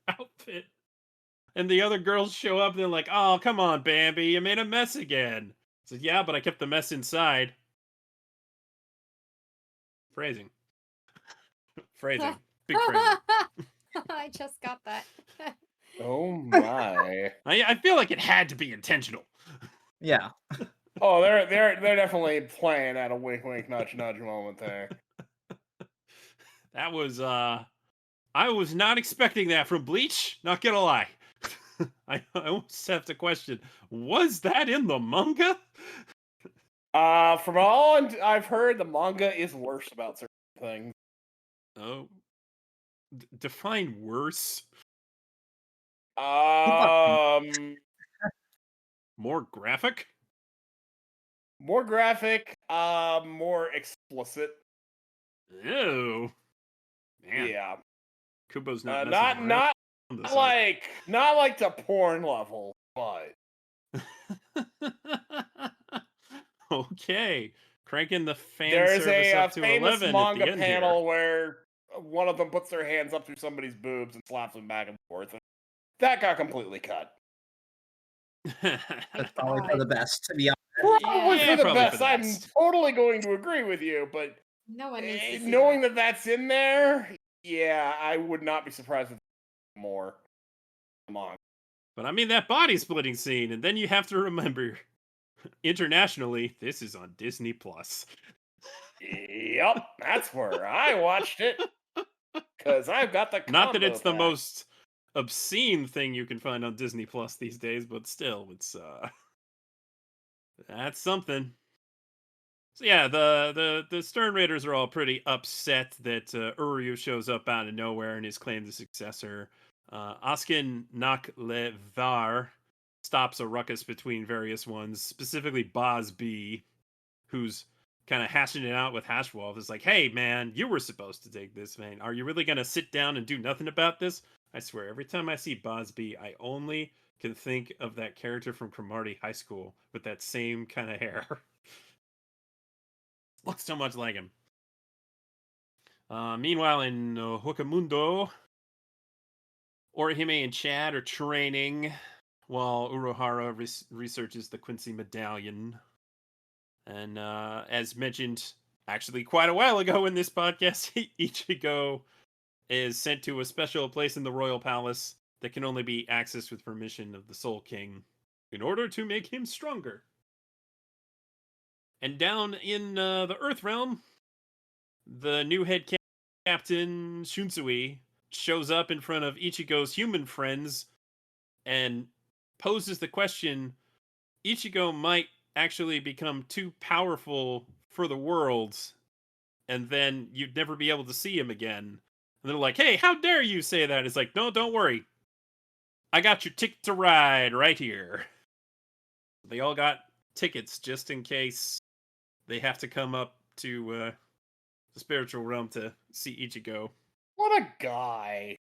outfit. And the other girls show up and they're like, oh, come on, Bambi, you made a mess again. I said, yeah, but I kept the mess inside. Phrasing. Phrasing. Big phrasing. I just got that. Oh my. I feel like it had to be intentional. Yeah. Oh, they're definitely playing at a wink wink nudge nudge moment there. That was I was not expecting that from Bleach, not gonna lie. I almost have to question, was that in the manga? From all I've heard, the manga is worse about certain things. Oh. Define worse. More graphic? More graphic, more explicit. Ew. Man, Yeah. Kubo's not Not messing around this not like the porn level, but okay. Cranking the fan there's service a up to famous 11 manga at the end panel here. where one of them puts their hands up through somebody's boobs and slaps them back and forth. And that got completely cut. That's probably for the best, to be honest. Probably Yeah, for the probably for best. the I'm best. totally going to agree with you, but No one needs to see knowing that. that that's in there, yeah, I would not be surprised if more. Come on. But I mean, that body splitting scene, and then you have to remember, internationally, this is on Disney Plus. Yep, that's where I watched it. Because I've got the Not that it's the pack. most obscene thing you can find on Disney Plus these days, but still, it's that's something. So yeah, the Stern Raiders are all pretty upset that Uryu shows up out of nowhere and is claimed the successor. Askin Naklevar stops a ruckus between various ones, specifically Boz B, who's kind of hashing it out with Hashwolf. It's like, hey man, you were supposed to take this, man. Are you really gonna sit down and do nothing about this? I swear, every time I see Boz B, I only can think of that character from Cromartie High School with that same kind of hair. Looks so much like him. Meanwhile, in Hokamundo, Orihime and Chad are training while Uruhara researches the Quincy medallion. And as mentioned, actually quite a while ago in this podcast, Ichigo is sent to a special place in the royal palace that can only be accessed with permission of the Soul King in order to make him stronger. And down in the Earth Realm, the new head captain, Shunsui, shows up in front of Ichigo's human friends and poses the question, Ichigo might actually become too powerful for the world, and then you'd never be able to see him again. And they're like, hey, how dare you say that? It's like, no, don't worry. I got your ticket to ride right here. They all got tickets just in case they have to come up to the spiritual realm to see Ichigo. What a guy.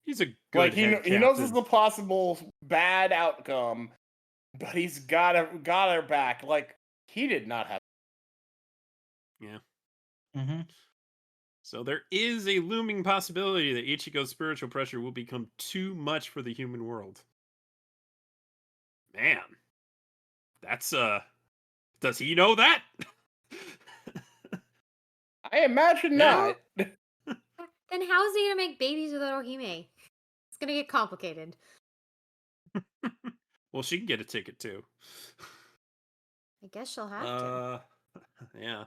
He's a good Like head he knows this captain. is a possible bad outcome, but he's got her back. Like he did not have. Yeah. Mm-hmm. So there is a looming possibility that Ichigo's spiritual pressure will become too much for the human world. Man. That's does he know that? I imagine Yeah. not. Then how is he gonna make babies with Orihime? It's gonna get complicated. Well, she can get a ticket too. I guess she'll have to. Yeah.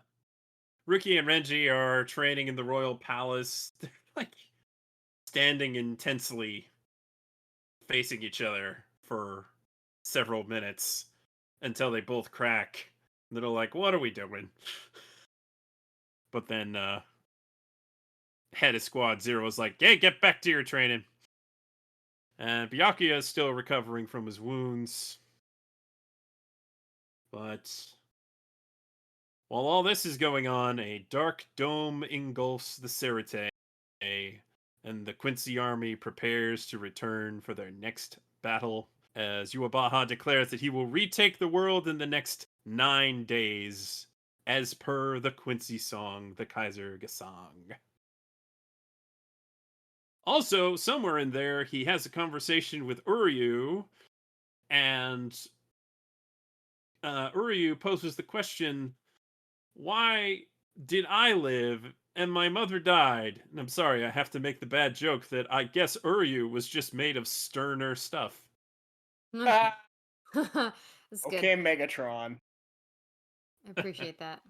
Ruki and Renji are training in the royal palace. They're like standing intensely facing each other for several minutes until they both crack. And they're like, what are we doing? But then head of squad 0 is like, hey, get back to your training. And Byakuya is still recovering from his wounds. But while all this is going on, a dark dome engulfs the Serite, and the Quincy army prepares to return for their next battle, as Yuabaha declares that he will retake the world in the next 9 days, as per the Quincy song, the Kaiser Gesang. Also, somewhere in there, he has a conversation with Uryu, and Uryu poses the question, why did I live and my mother died? And I'm sorry, I have to make the bad joke that I guess Uryu was just made of sterner stuff. Ah, That's good. okay, Megatron. I appreciate that.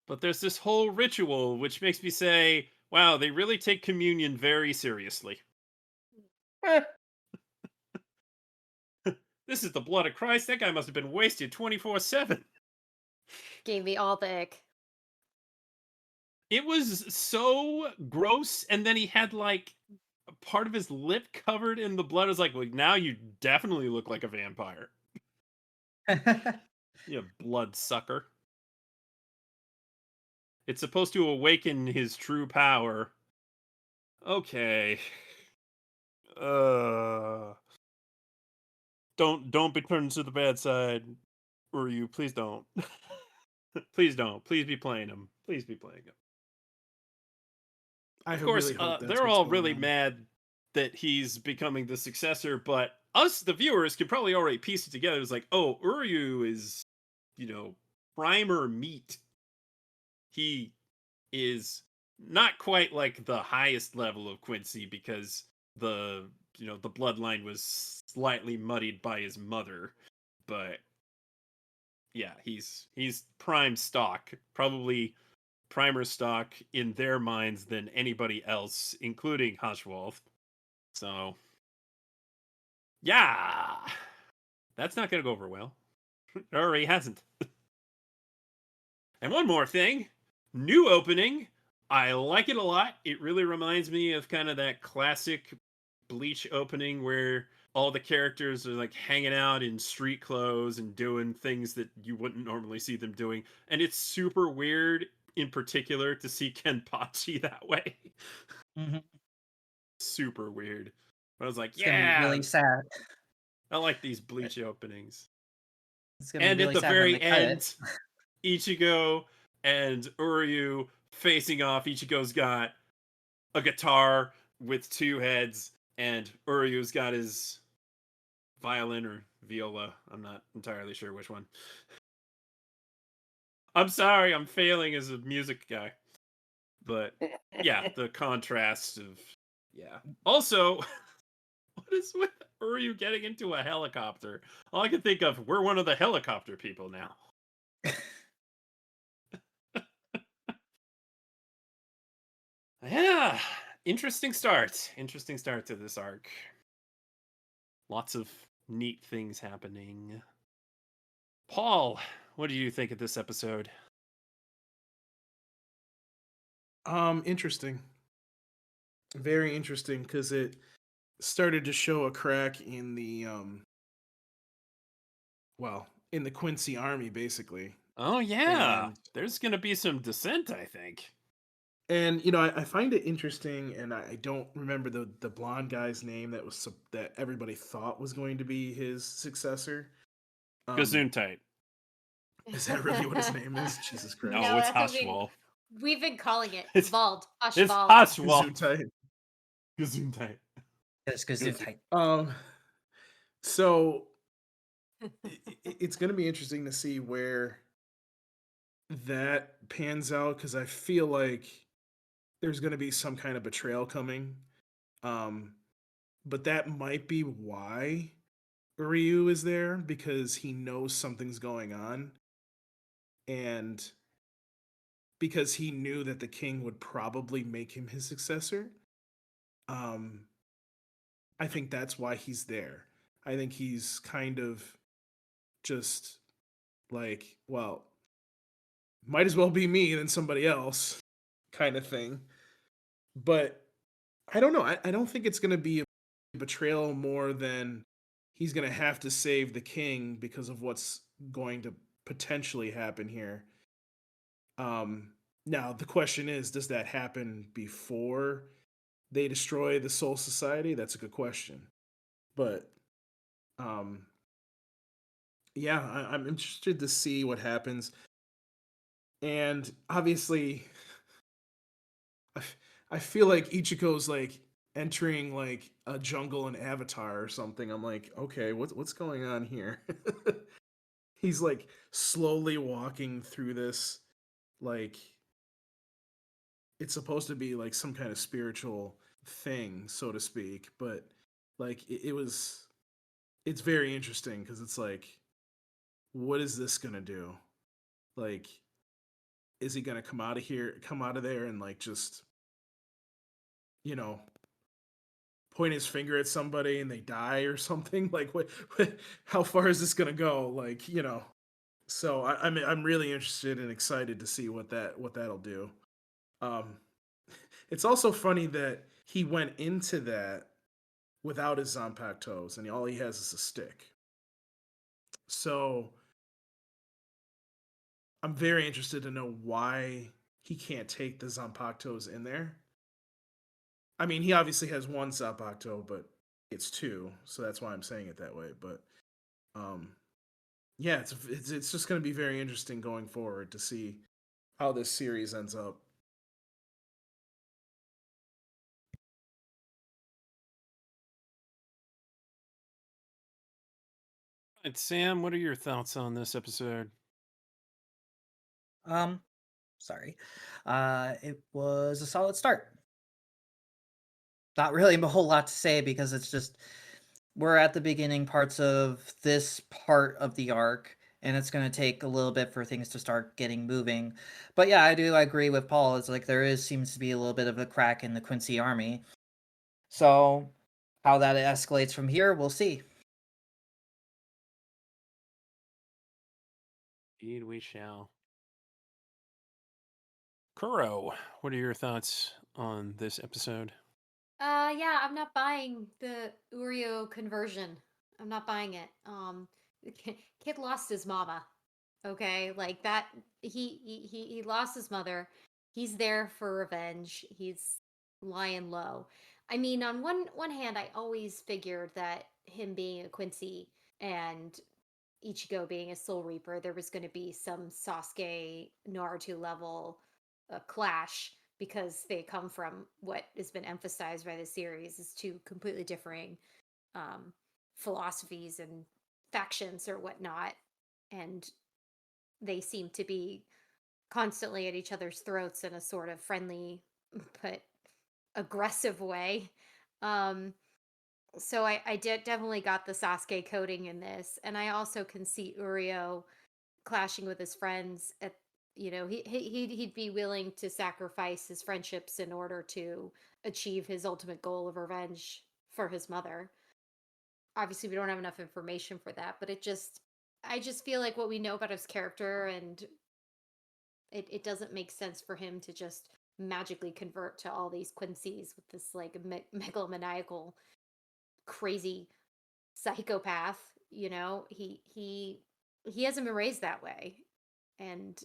But there's this whole ritual which makes me say, wow, they really take communion very seriously. Eh, This is the blood of Christ. That guy must have been wasted 24/7. Gave me all the ick. It was so gross, and then he had like a part of his lip covered in the blood. I was like, well, now you definitely look like a vampire. You blood sucker. It's supposed to awaken his true power. Okay. Don't be turned to the bad side, Uryu. Please don't. Please don't. Please be playing him. Please be playing him. I Of course, really hope that's they're what's all going really on. mad that he's becoming the successor, but us, the viewers, can probably already piece it together. It's like, oh, Uryu is, primer meat. He is not quite like the highest level of Quincy because the bloodline was slightly muddied by his mother, but yeah, he's prime stock, probably primer stock in their minds than anybody else, including Hashwolf. So yeah, that's not gonna go over well. It already hasn't. And one more thing, new opening. I like it a lot. It really reminds me of kind of that classic Bleach opening where all the characters are like hanging out in street clothes and doing things that you wouldn't normally see them doing. And it's super weird in particular to see Kenpachi that way. Hmm. Super weird. But I was like, It's gonna be yeah, really sad. I like these Bleach openings. It's gonna be And at really the sad when very they cut it. end, Ichigo and Uryu facing off. Ichigo's got a guitar with two heads, and Uryu's got his violin or viola. I'm not entirely sure which one. I'm sorry, I'm failing as a music guy. But yeah, the contrast of Also, what is with Uryu getting into a helicopter? All I can think of, we're one of the helicopter people now. Yeah, interesting start. Interesting start to this arc. Lots of neat things happening. Paul, what do you think of this episode? Interesting. Very interesting because it started to show a crack in the in the Quincy army, basically. Oh yeah, And there's gonna be some dissent, I think. And I find it interesting, and I don't remember the blonde guy's name that everybody thought was going to be his successor. Gesundheit. Is that really what his name is? Jesus Christ! No, No, it's I mean, Hushwall. we've been calling it It's- Vald. It's Hushwald. Hushwall. Gesundheit. Gesundheit. Yes, because So it's going to be interesting to see where that pans out because I feel like there's going to be some kind of betrayal coming. But that might be why Ryu is there because he knows something's going on. And because he knew that the king would probably make him his successor. I think that's why he's there. I think he's kind of just like, well, might as well be me than somebody else kind of thing. But I don't know. I don't think it's going to be a betrayal more than he's going to have to save the king because of what's going to potentially happen here. Now the question is, does that happen before they destroy the Soul Society? That's a good question. But yeah, I'm interested to see what happens. And obviously, I feel like Ichigo's like entering like a jungle in Avatar or something. I'm like, okay, what's going on here? He's like slowly walking through this, like it's supposed to be like some kind of spiritual thing, so to speak. But like it's very interesting because it's like, what is this gonna do? Like, is he gonna come out of there, and like just you know point his finger at somebody and they die or something? Like, what how far is this gonna go? Like, So I'm really interested and excited to see what that'll do. Um, it's also funny that he went into that without his Zanpakutos, and all he has is a stick. So I'm very interested to know why he can't take the Zanpakutos in there. I mean, he obviously has one Zanpakuto, but it's two, so that's why I'm saying it that way. But yeah, it's just going to be very interesting going forward to see how this series ends up. And Sam, what are your thoughts on this episode? Sorry. It was a solid start. Not really a whole lot to say because it's just we're at the beginning parts of this part of the arc, and it's going to take a little bit for things to start getting moving. But yeah, I agree with Paul. It's like seems to be a little bit of a crack in the Quincy army. So how that escalates from here, we'll see. Indeed, we shall. Kuro, what are your thoughts on this episode? Yeah, I'm not buying the Urio conversion. I'm not buying it. The kid lost his mama. Okay, like that. He lost his mother. He's there for revenge. He's lying low. I mean, on one hand, I always figured that him being a Quincy and Ichigo being a Soul Reaper, there was going to be some Sasuke Naruto level clash because they come from what has been emphasized by the series is two completely differing um, philosophies and factions or whatnot, and they seem to be constantly at each other's throats in a sort of friendly but aggressive way. Um, so I did definitely got the Sasuke coding in this, and I also can see Urio clashing with his friends at he'd be willing to sacrifice his friendships in order to achieve his ultimate goal of revenge for his mother. Obviously we don't have enough information for that, but I just feel like what we know about his character, and it doesn't make sense for him to just magically convert to all these Quincy's with this like megalomaniacal crazy psychopath. He hasn't been raised that way, and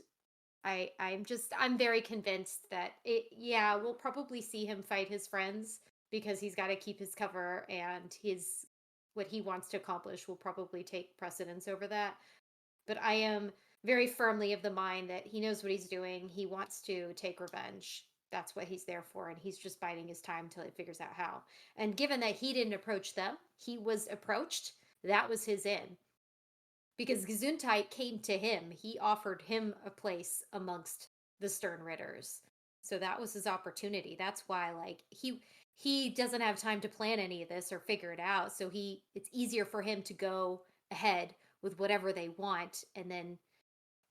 I'm very convinced that we'll probably see him fight his friends because he's got to keep his cover, and his what he wants to accomplish will probably take precedence over that. But I am very firmly of the mind that he knows what he's doing. He wants to take revenge. That's what he's there for, and he's just biding his time until he figures out how. And given that he didn't approach them, he was approached. That was his in. Because Gesundheit came to him. He offered him a place amongst the Stern Ritters. So that was his opportunity. That's why like he doesn't have time to plan any of this or figure it out. So it's easier for him to go ahead with whatever they want and then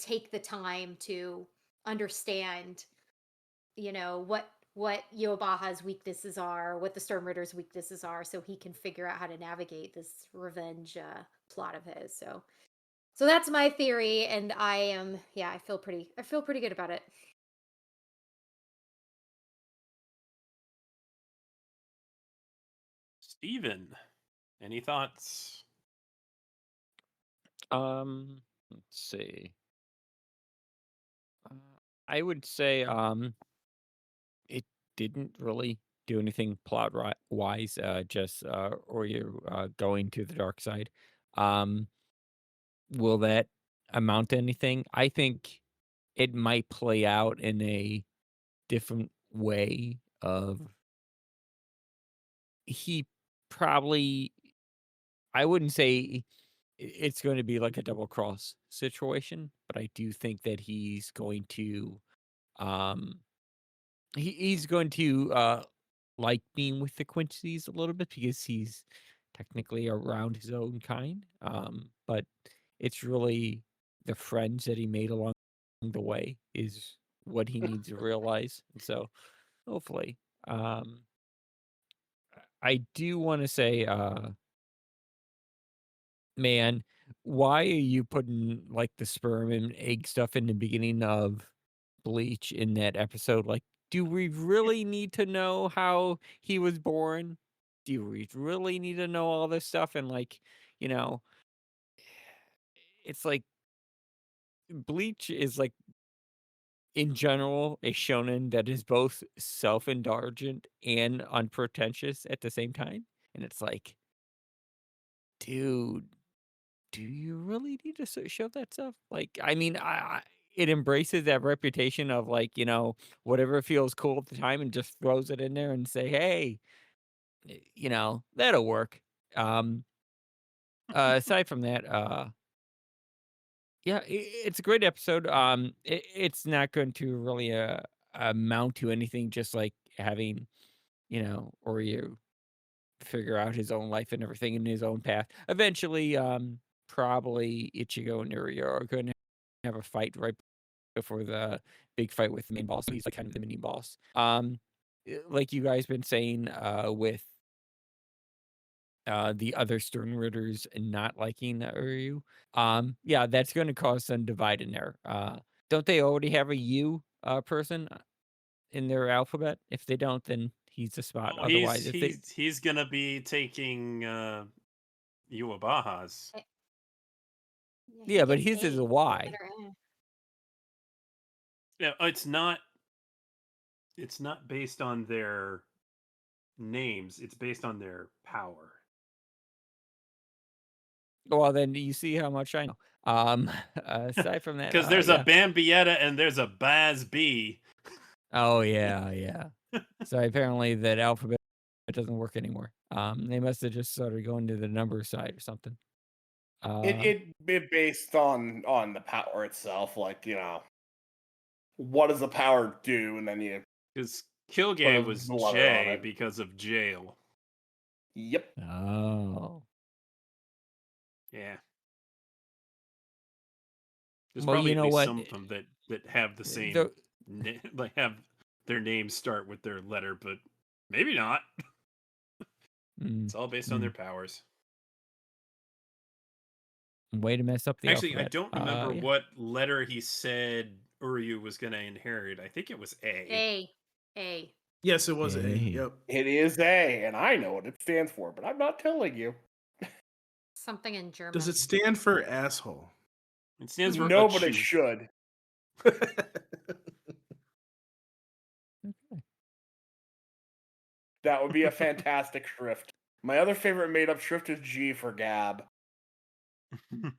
take the time to understand, what Yobaha's weaknesses are, what the Stern Ritter's weaknesses are, so he can figure out how to navigate this revenge plot of his. So that's my theory, and I feel pretty good about it. Steven, any thoughts? Let's see. I would say it didn't really do anything plot wise. Just or you going to the dark side. Um, will that amount to anything? I think it might play out in a different way. Of he probably, I wouldn't say it's going to be like a double cross situation, but I do think that he's going to um he's going to like being with the Quincy's a little bit because he's technically around his own kind. But it's really the friends that he made along the way is what he needs to realize. And so hopefully, um I do want to say, man, why are you putting like the sperm and egg stuff in the beginning of Bleach in that episode? Like, do we really need to know how he was born? Do we really need to know all this stuff? And like, you know, it's like Bleach is like in general a shonen that is both self-indulgent and unpretentious at the same time. And it's like, dude, do you really need to show that stuff? Like, I mean, it embraces that reputation of like, whatever feels cool at the time and just throws it in there and say, hey, that'll work. Aside from that, yeah, it's a great episode. It's not going to really amount to anything, just like having, or you figure out his own life and everything in his own path. Eventually, probably Ichigo and Urio are going to have a fight right before the big fight with the main boss. So he's like kind of the mini boss. Like you guys been saying, with the other Stern Ritters not liking Uryu. Yeah, that's going to cause some divide in there. Don't they already have a U person? in their alphabet. If they don't, then he's the spot. Oh, Otherwise, if they he's gonna be taking Yuabaha's. Yeah, but gets his is a the Y. letter A. Yeah, it's not based on their names. It's based on their power. Well, then you see how much I know. Aside from that, Because there's yeah. a Bambietta and there's a Baz B. Oh yeah. So apparently that alphabet doesn't work anymore. They must have just started going to the number side or something. It based on the power itself, like, what does the power do, and then you Because put Kilgay was the letter on J it. because of jail. Yep. Oh. Yeah. There's Well, probably you at know least what? some of them that have the same, The- like have their names start with their letter, but maybe not. It's all based on their powers. Way to mess up the Actually, alphabet. I don't remember Yeah. what letter he said Uryu was going to inherit. I think it was A. A. Yes, it was A. Yay. Yep. It is A, and I know what it stands for, but I'm not telling you. Something in German. Does it stand for asshole? It stands for No, but Achu. it should. That would be a fantastic shrift. My other favorite made-up shrift is G for Gab. All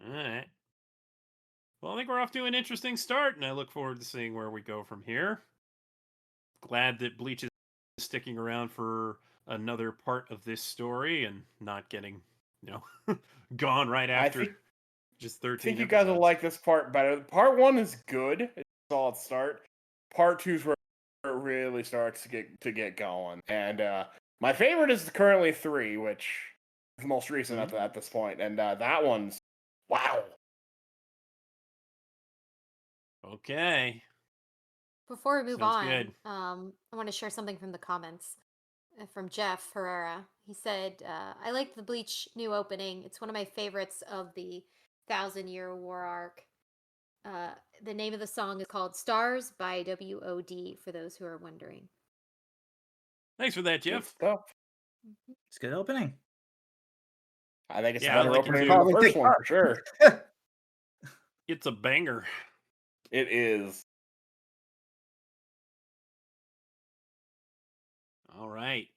right. Well, I think we're off to an interesting start, and I look forward to seeing where we go from here. Glad that Bleach is sticking around for another part of this story and not getting, gone right after just 13 I think you episodes. guys will like this part better. Part 1 is good. It's a solid start. Part 2 is where it really starts to get going. And my favorite is currently 3, which is the most recent at this point. And that one's wow. Okay. Before we move Sounds on, good. I want to share something from the comments from Jeff Herrera. He said, I like the Bleach new opening. It's one of my favorites of the 1,000-Year War arc. The name of the song is called Stars by WOD, for those who are wondering. Thanks for that, Good Jeff. stuff. It's a good opening. I think it's Yeah, I a better like it opening too. than the Probably first think one for sure. It's a banger. It is. All right.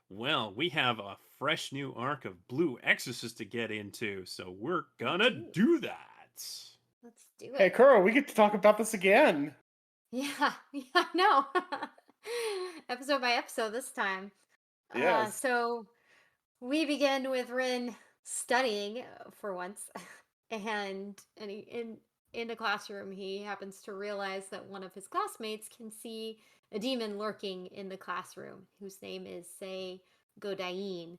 Well, we have a fresh new arc of Blue Exorcist to get into, so we're gonna do that. Let's do it. Hey, Kuro, we get to talk about this again. Yeah, I know. Episode by episode this time. Yes. So we begin with Rin studying for once, and in the classroom he happens to realize that one of his classmates can see a demon lurking in the classroom, whose name is Sei Godain.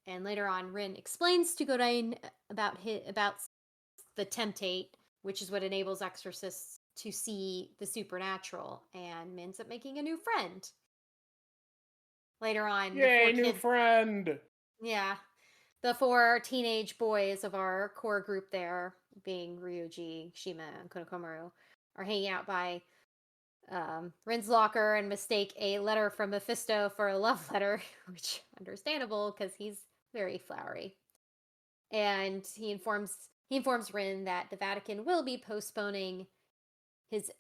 And later on, Rin explains to Godain about the temptate, which is what enables exorcists to see the supernatural, and ends up making a new friend. Later on, Yay, new friend! Yeah. The 4 teenage boys of our core group there, being Ryuji, Shima, and Konokomaru, are hanging out by Rin's locker and mistake a letter from Mephisto for a love letter, which understandable because he's very flowery. And he informs Rin that the Vatican will be postponing his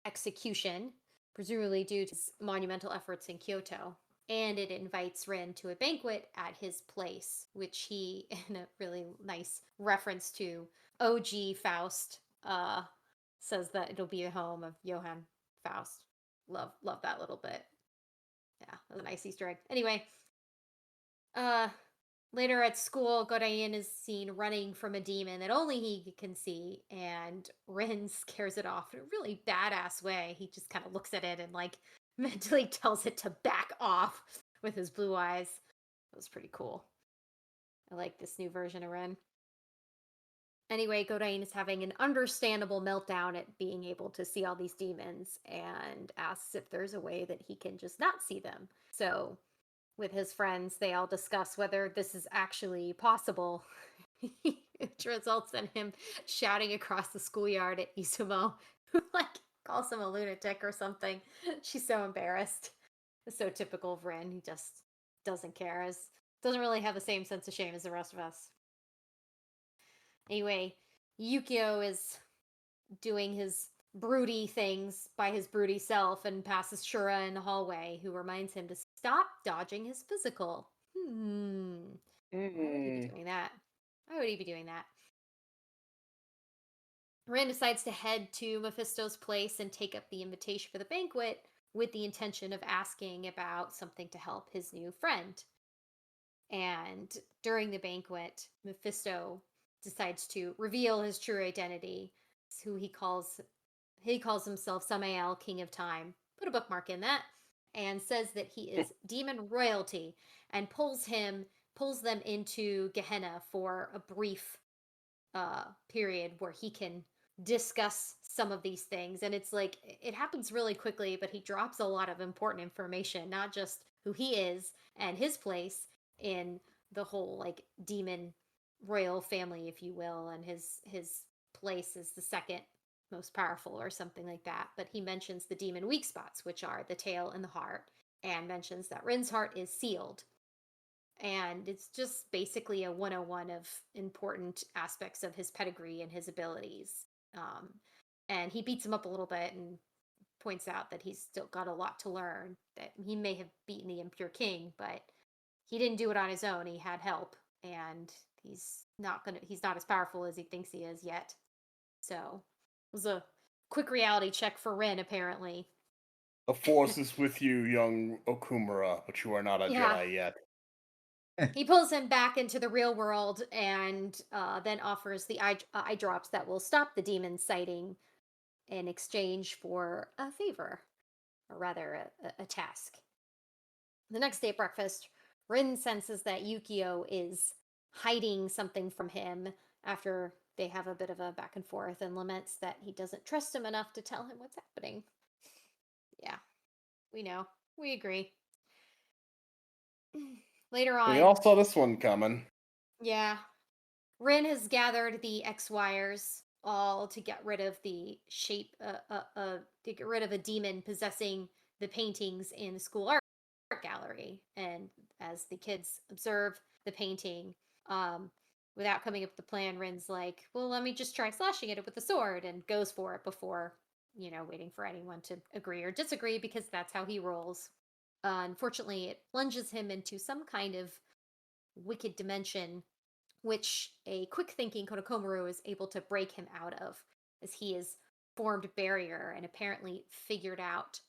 execution, presumably due to his monumental efforts in Kyoto. And it invites Rin to a banquet at his place, which he, in a really nice reference to OG Faust, says that it'll be the home of Johann Faust. Love that little bit. Yeah, that was a nice Easter egg. Anyway, later at school, Godain is seen running from a demon that only he can see, and Rin scares it off in a really badass way. He just kind of looks at it and mentally tells it to back off with his blue eyes. That was pretty cool. I like this new version of Rin. Anyway, Godain is having an understandable meltdown at being able to see all these demons and asks if there's a way that he can just not see them. So, with his friends, they all discuss whether this is actually possible, which results in him shouting across the schoolyard at Izumo like calls him a lunatic or something. She's so embarrassed. It's so typical of Rin. He just doesn't care. Doesn't really have the same sense of shame as the rest of us. Anyway, Yukio is doing his broody things by his broody self and passes Shura in the hallway, who reminds him to stop dodging his physical. Why would he be doing that? Why would he be doing that? Rin decides to head to Mephisto's place and take up the invitation for the banquet with the intention of asking about something to help his new friend. And during the banquet, Mephisto decides to reveal his true identity, who he calls himself Samael, King of Time. Put a bookmark in that. And says that he is demon royalty and pulls them into Gehenna for a brief period where he can discuss some of these things. And it's like, it happens really quickly, but he drops a lot of important information, not just who he is and his place in the whole like demon royal family, if you will, and his place is the second most powerful or something like that. But he mentions the demon weak spots, which are the tail and the heart, and mentions that Rin's heart is sealed. And it's just basically a 101 of important aspects of his pedigree and his abilities. And he beats him up a little bit and points out that he's still got a lot to learn, that he may have beaten the Impure King, but he didn't do it on his own. He had help, and he's not as powerful as he thinks he is yet. So it was a quick reality check for Rin, apparently. The Force is with you, young Okumura, but you are not a Jedi yet. He pulls him back into the real world and then offers the eye drops that will stop the demon sighting in exchange for a favor, or rather a task. The next day at breakfast, Rin senses that Yukio is hiding something from him after they have a bit of a back and forth, and laments that he doesn't trust him enough to tell him what's happening. Yeah, we know. We agree. Later on, we all saw this one coming. Yeah. Rin has gathered the X-Wires all to get rid of the to get rid of a demon possessing the paintings in the school art gallery. And as the kids observe the painting, without coming up with the plan, Rin's like, well, let me just try slashing it with a sword, and goes for it before, waiting for anyone to agree or disagree, because that's how he rolls. Unfortunately, it plunges him into some kind of wicked dimension, which a quick-thinking Konokomaru is able to break him out of, as he has formed a barrier and apparently figured out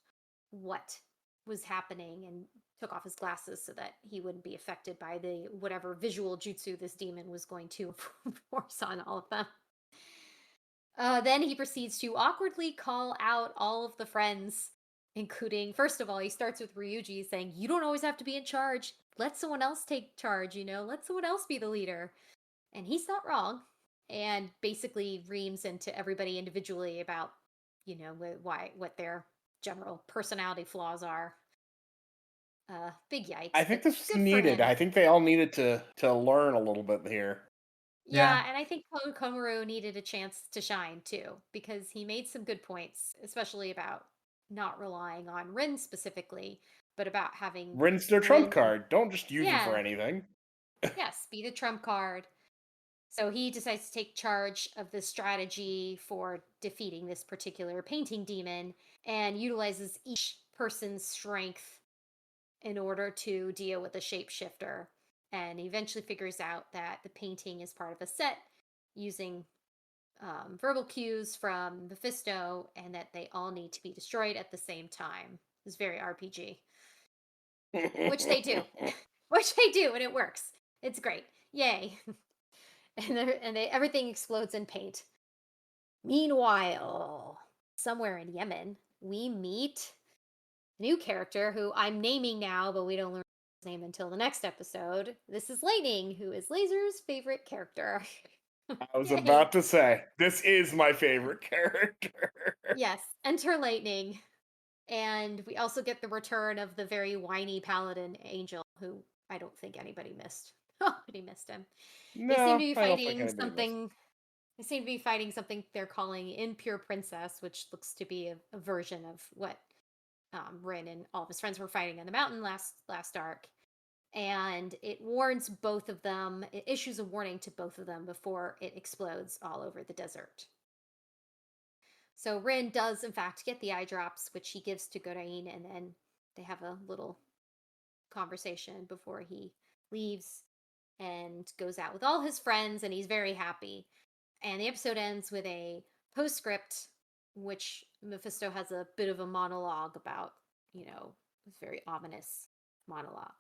what was happening and took off his glasses so that he wouldn't be affected by the whatever visual jutsu this demon was going to force on all of them. Then he proceeds to awkwardly call out all of the friends, including, first of all, he starts with Ryuji saying, you don't always have to be in charge. Let someone else take charge, let someone else be the leader. And he's not wrong. And basically reams into everybody individually about, what their general personality flaws are. Big yikes. I think this was needed. I think they all needed to learn a little bit here. Yeah, and I think Konokomaru needed a chance to shine too, because he made some good points, especially about not relying on Rin specifically, but about having Rin's their trump card. Don't just use it for anything. Yes, be the trump card. So he decides to take charge of the strategy for defeating this particular painting demon, and utilizes each person's strength in order to deal with the shapeshifter. And eventually figures out that the painting is part of a set using verbal cues from Mephisto, and that they all need to be destroyed at the same time. It's very RPG. Which they do. And it works. It's great. Yay. and everything explodes in paint. Meanwhile, somewhere in Yemen, we meet a new character who I'm naming now, but we don't learn his name until the next episode. This is Lightning, who is Laser's favorite character. I was about to say, this is my favorite character. Yes, enter Lightning. And we also get the return of the very whiny paladin Angel, who I don't think anybody missed. Nobody missed him. No, They seem to be I don't think fighting anybody something. They seem to be fighting something they're calling Impure Princess, which looks to be a version of what Rin and all of his friends were fighting on the mountain last arc. And it warns both of them. It issues a warning to both of them before it explodes all over the desert. So Rin does, in fact, get the eye drops, which he gives to Gorain, and then they have a little conversation before he leaves and goes out with all his friends, and he's very happy. And the episode ends with a postscript, which Mephisto has a bit of a monologue about, very ominous monologue.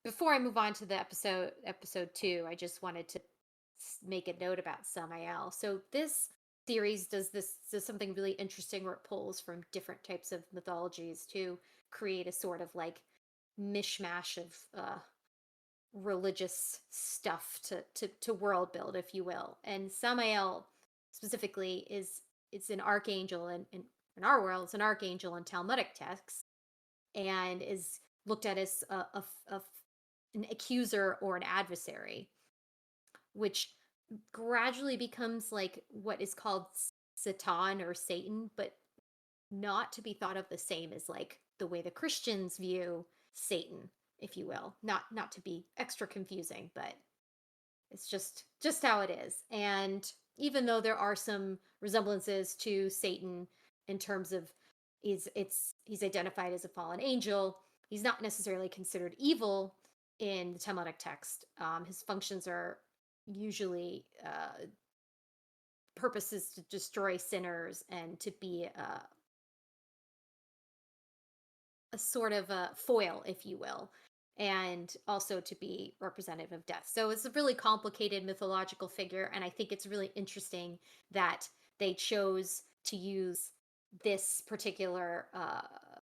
Before I move on to the episode 2, I just wanted to make a note about Samael. So this series does something really interesting where it pulls from different types of mythologies to create a sort of like mishmash of religious stuff to world build, if you will. And Samael specifically it's an archangel in our world. It's an archangel in Talmudic texts, and is looked at as an accuser or an adversary, which gradually becomes like what is called Satan or Satan, but not to be thought of the same as like the way the Christians view Satan, if you will. Not to be extra confusing, but it's just how it is. And even though there are some resemblances to Satan in terms of he's identified as a fallen angel, he's not necessarily considered evil in the Talmudic text. His functions are usually purposes to destroy sinners and to be a sort of a foil, if you will, and also to be representative of death. So it's a really complicated mythological figure, and I think it's really interesting that they chose to use this particular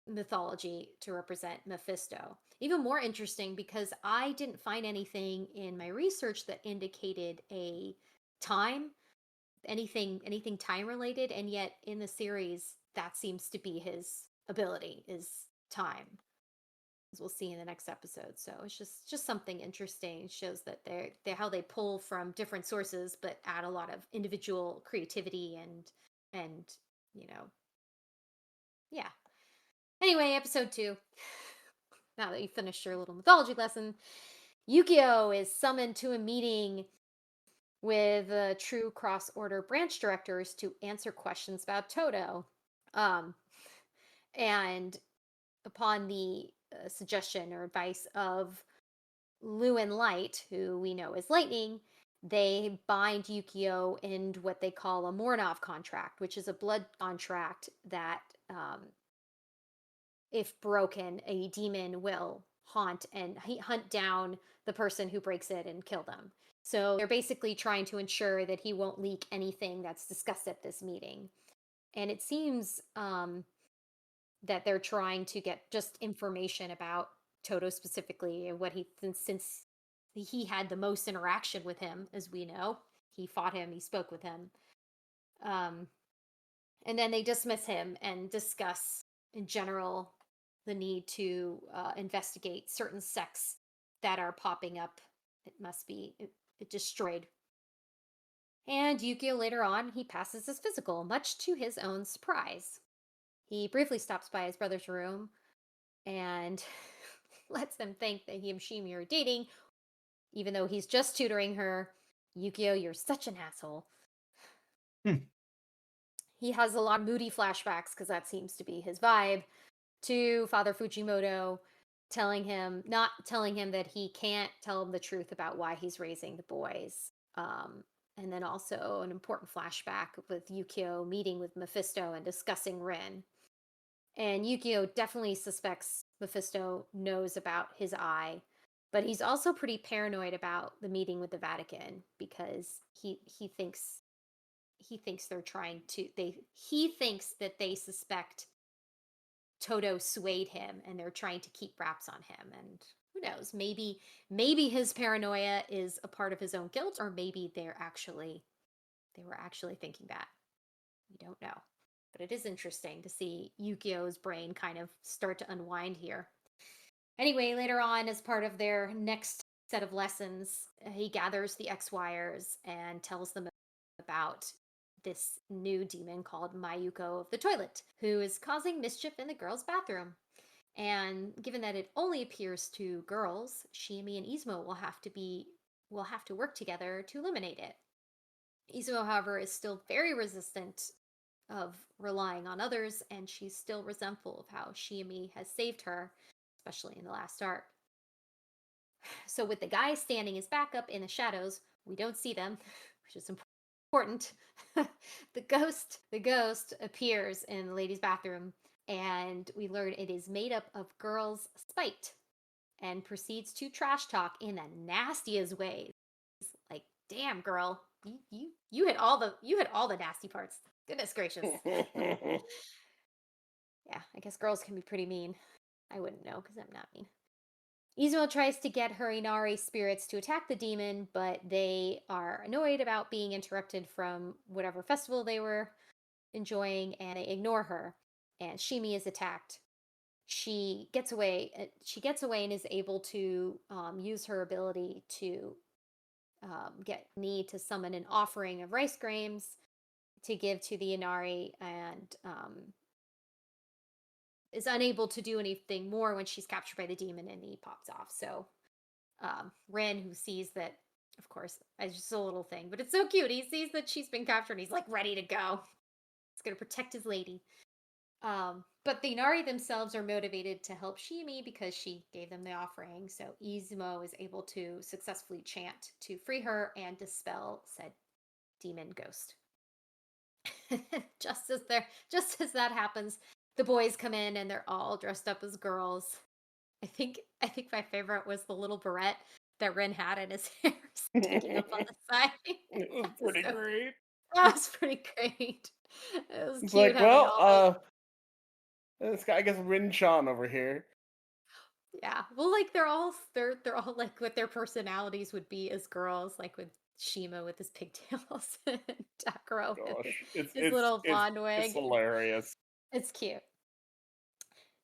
mythology to represent Mephisto. Even more interesting because I didn't find anything in my research that indicated a time, anything time related, and yet in the series that seems to be his ability, is time, as we'll see in the next episode. So it's just something interesting. It shows that they're how they pull from different sources but add a lot of individual creativity and yeah. Anyway, episode 2. Now that you finished your little mythology lesson, Yukio is summoned to a meeting with true cross-order branch directors to answer questions about Toto. And upon the suggestion or advice of Lewin Light, who we know as Lightning, they bind Yukio in what they call a Mornov contract, which is a blood contract that, if broken, a demon will hunt down the person who breaks it and kill them. So they're basically trying to ensure that he won't leak anything that's discussed at this meeting. And it seems that they're trying to get just information about Toto specifically and what since he had the most interaction with him, as we know. He fought him, he spoke with him. And then they dismiss him and discuss in general the need to investigate certain sects that are popping up. It must be destroyed. And Yukio later on, he passes his physical, much to his own surprise. He briefly stops by his brother's room and lets them think that he and Shimi are dating, even though he's just tutoring her. Yukio, you're such an asshole. He has a lot of moody flashbacks, because that seems to be his vibe, to Father Fujimoto, not telling him that he can't tell him the truth about why he's raising the boys. And then also an important flashback with Yukio meeting with Mephisto and discussing Rin. And Yukio definitely suspects Mephisto knows about his eye, but he's also pretty paranoid about the meeting with the Vatican, because he thinks they're trying to he thinks that they suspect Toto swayed him and they're trying to keep wraps on him. And who knows, maybe his paranoia is a part of his own guilt, or maybe they were actually thinking that. We don't know. But it is interesting to see Yukio's brain kind of start to unwind here. Anyway, later on, as part of their next set of lessons, he gathers the X-Wires and tells them about this new demon called Mayuko of the Toilet, who is causing mischief in the girls' bathroom. And given that it only appears to girls, Shiami and Izumo will have to work together to eliminate it. Izumo, however, is still very resistant of relying on others, and she's still resentful of how Shiami has saved her, especially in the last arc. So with the guys standing as backup in the shadows, we don't see them, which is important. the ghost appears in the ladies' bathroom, and we learn it is made up of girls spite, and proceeds to trash talk in the nastiest ways. Like, damn, girl, you hit all the nasty parts. Goodness gracious. Yeah, I guess girls can be pretty mean. I wouldn't know because I'm not mean. Izumo tries to get her Inari spirits to attack the demon, but they are annoyed about being interrupted from whatever festival they were enjoying, and they ignore her. And Shimi is attacked. She gets away. And is able to use her ability to get Ni to summon an offering of rice grains to give to the Inari, and is unable to do anything more when she's captured by the demon and he pops off. So Ren, who sees that, of course, it's just a little thing, but it's so cute. He sees that she's been captured and he's like ready to go. He's going to protect his lady. But the Inari themselves are motivated to help Shimi because she gave them the offering. So Izumo is able to successfully chant to free her and dispel said demon ghost. just as that happens, the boys come in and they're all dressed up as girls. I think my favorite was the little barrette that Ren had in his hair sticking up on the side. It was pretty great. That was pretty great. It was It's cute like, how they all well, this guy, I guess Rin-chan over here. yeah. Well, like they're all like what their personalities would be as girls, like with Shima with his pigtails and Takuro with his little blonde wig. It's hilarious. It's cute.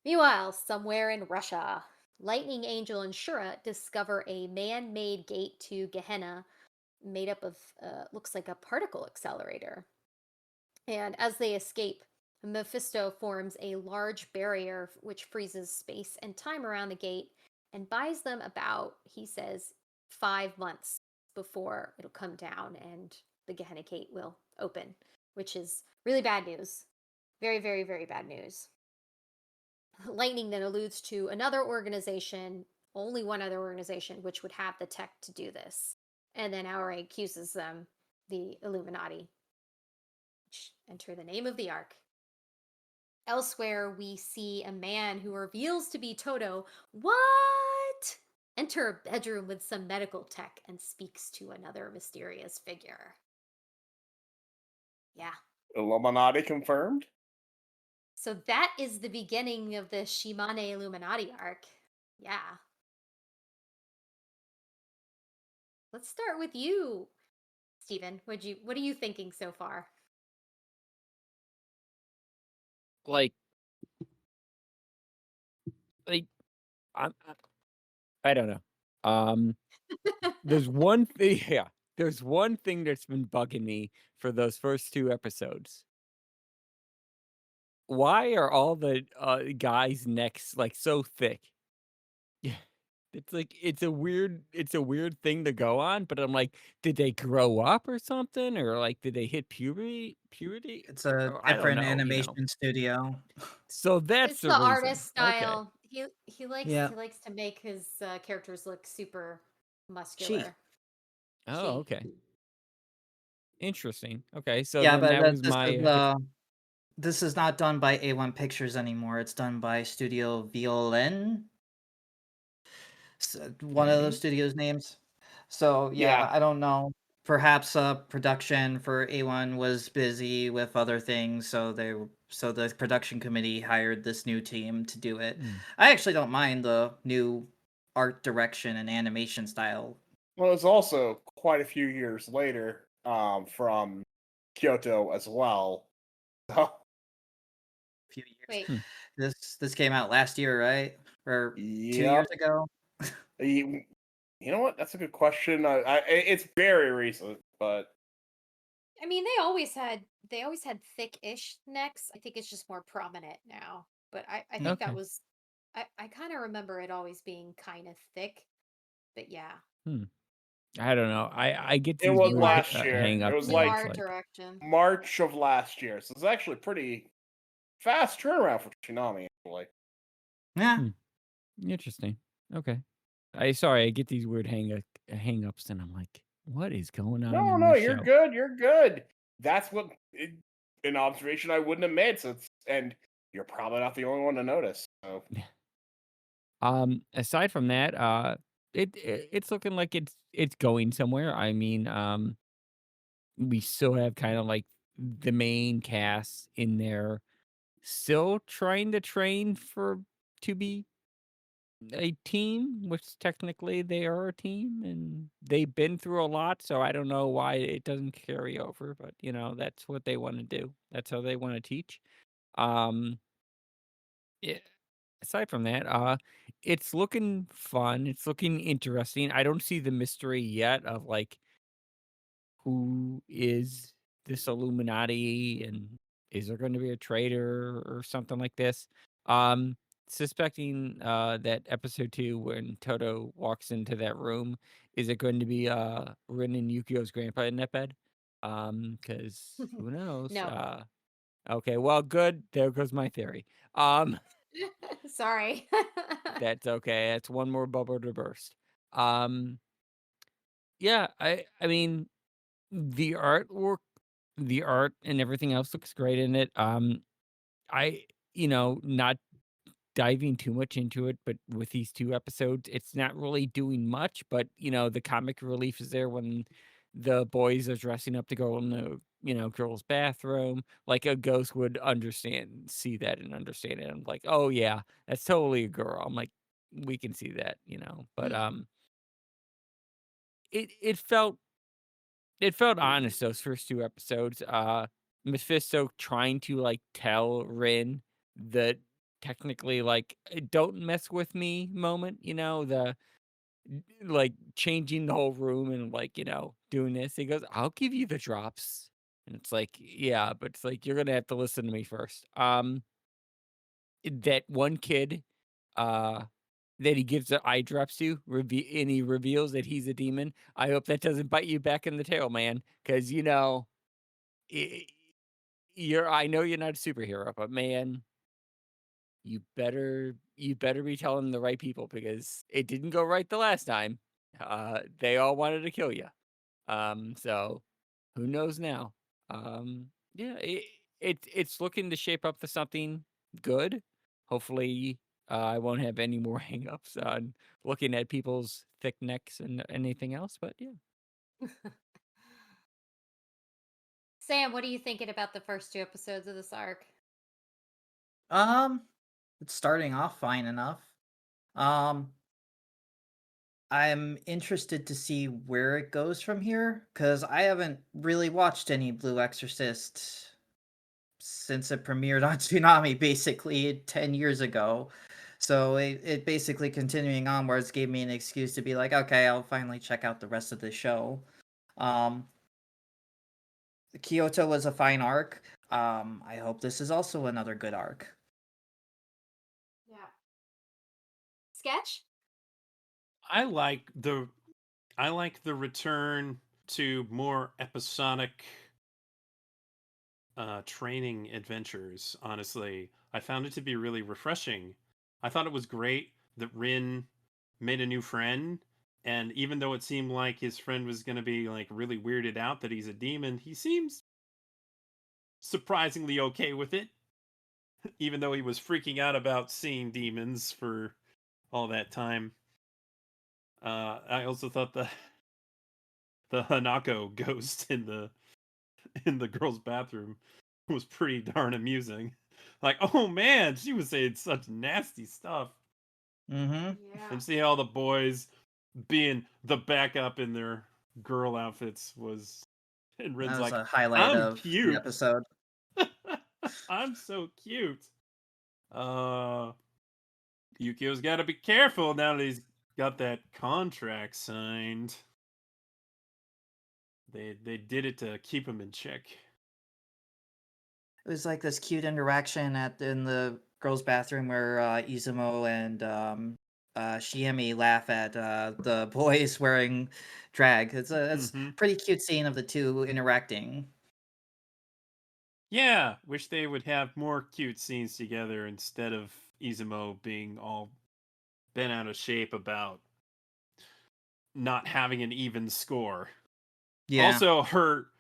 Meanwhile, somewhere in Russia, Lightning Angel and Shura discover a man-made gate to Gehenna made up of, looks like a particle accelerator. And as they escape, Mephisto forms a large barrier which freezes space and time around the gate and buys them about, he says, 5 months before it'll come down and the Gehenna gate will open, which is really bad news. Very, very, very bad news. Lightning then alludes to another organization, only one other organization, which would have the tech to do this. And then Aure accuses them, the Illuminati, which enter the name of the arc. Elsewhere, we see a man who reveals to be Todo. What? Enter a bedroom with some medical tech and speaks to another mysterious figure. Yeah. Illuminati confirmed? So that is the beginning of the Shimane Illuminati arc. Yeah. Let's start with you, Steven. What are you thinking so far? Like I don't know. There's one thing, yeah. There's one thing that's been bugging me for those first 2 episodes. Why are all the guys' necks like so thick? Yeah. It's like it's a weird thing to go on, but I'm like, did they grow up or something, or like did they hit puberty? It's a Or I don't different know, animation studio. So that's It's the the reason. artist Okay. style. He likes Yeah. to make his characters look super She. muscular. Oh, She. okay. Interesting. Okay, so Yeah, then but that was this my is this is not done by A1 Pictures anymore. It's done by Studio Violin. One of those studios' names. So yeah, Yeah. I don't know. Perhaps production for A1 was busy with other things, so the production committee hired this new team to do it. I actually don't mind the new art direction and animation style. Well, it's also quite a few years later from Kyoto as well. So, Few years. Wait. This came out last year, right? Or 2 years ago? You know what? That's a good question. It's very recent, but I mean, they always had thick-ish necks. I think it's just more prominent now. But I think that Okay. was I kind of remember it always being kind of thick. But yeah, Hmm. I don't know. I get It these was new weird art, last year. It hang-ups, was and new like it's art like, direction. March of last year. So it's actually pretty fast turnaround for Toonami, actually. Yeah. hmm, interesting. Okay. I get these weird hang-ups, and I'm like, what is going on No, in no, this you're show? good. You're good. That's an observation I wouldn't have made. And you're probably not the only one to notice. So Aside from that, it's looking like it's going somewhere. I mean, we still have kind of like the main cast in there, still trying to train for to be a team, which technically they are a team and they've been through a lot, so I don't know why it doesn't carry over, but that's what they want to do. That's how they want to teach. Um yeah, aside from that, it's looking fun. It's looking interesting. I don't see the mystery yet of like who is this Illuminati and is there going to be a traitor or something like this? Um, Suspecting that episode 2 when Toto walks into that room, is it going to be Rin and Yukio's grandpa in that bed? Because who knows? No, Okay, well, good. There goes my theory. Um, sorry. that's okay. That's one more bubble to burst. Um, yeah, I mean the artwork, the art and everything else looks great in it. I not diving too much into it, but with these 2 episodes, it's not really doing much, but the comic relief is there when the boys are dressing up to go in the, girl's bathroom, like a ghost would see that and understand it. I'm like, "Oh yeah, that's totally a girl." I'm like, "We can see that," but it felt honest those first 2 episodes. Mephisto trying to, like, tell Rin that technically, like, "Don't mess with me" moment, like, changing the whole room and, like, doing this. He goes, "I'll give you the drops." And it's like, "Yeah, but it's like, you're gonna have to listen to me first." That one kid, uh, that he gives the eye drops to, and he reveals that he's a demon. I hope that doesn't bite you back in the tail, man, 'cause, I I know you're not a superhero, but man, you better be telling the right people because it didn't go right the last time. They all wanted to kill you. So who knows now? Yeah, it's looking to shape up to something good. Hopefully, I won't have any more hangups on looking at people's thick necks and anything else. But yeah. Sam, what are you thinking about the first 2 episodes of this arc? Um, it's starting off fine enough. Um, I'm interested to see where it goes from here because I haven't really watched any Blue Exorcist since it premiered on Toonami basically 10 years ago. So it basically continuing onwards gave me an excuse to be like, okay, I'll finally check out the rest of the show. Um, Kyoto was a fine arc. I hope this is also another good arc. Yeah. Sketch? I like the return to more episodic training adventures. Honestly, I found it to be really refreshing. I thought it was great that Rin made a new friend, and even though it seemed like his friend was going to be like really weirded out that he's a demon, he seems surprisingly okay with it, even though he was freaking out about seeing demons for all that time. I also thought the Hanako ghost in the girl's bathroom was pretty darn amusing. Like, oh man, she was saying such nasty stuff. Mm-hmm. Yeah. And see all the boys being the backup in their girl outfits was, and That Ren's was like, a highlight I'm of the cute. episode. I'm so cute. Yukio's got to be careful now that he's got that contract signed. They did it to keep him in check. It was like this cute interaction in the girls' bathroom where Izumo and Shiemi laugh at the boys wearing drag. It's Mhm. pretty cute scene of the two interacting. Yeah, wish they would have more cute scenes together instead of Izumo being all bent out of shape about not having an even score. Yeah. Also, her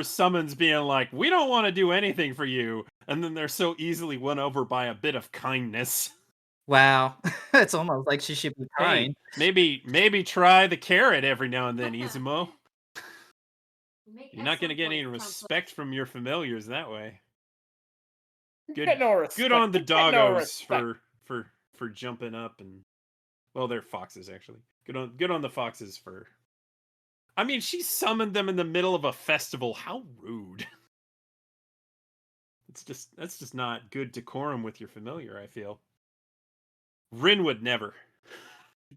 summons being like, "We don't want to do anything for you," and then they're so easily won over by a bit of kindness. Wow. It's almost like she should be Hey, crying. maybe try the carrot every now and then, Izumo. Make You're not gonna excellent get any points, respect from your familiars that way. Get no respect. Good on the Get no doggos respect. for jumping up and, well, they're foxes actually. Good on the foxes for. I mean, she summoned them in the middle of a festival. How rude. That's just not good decorum with your familiar, I feel. Rin would never.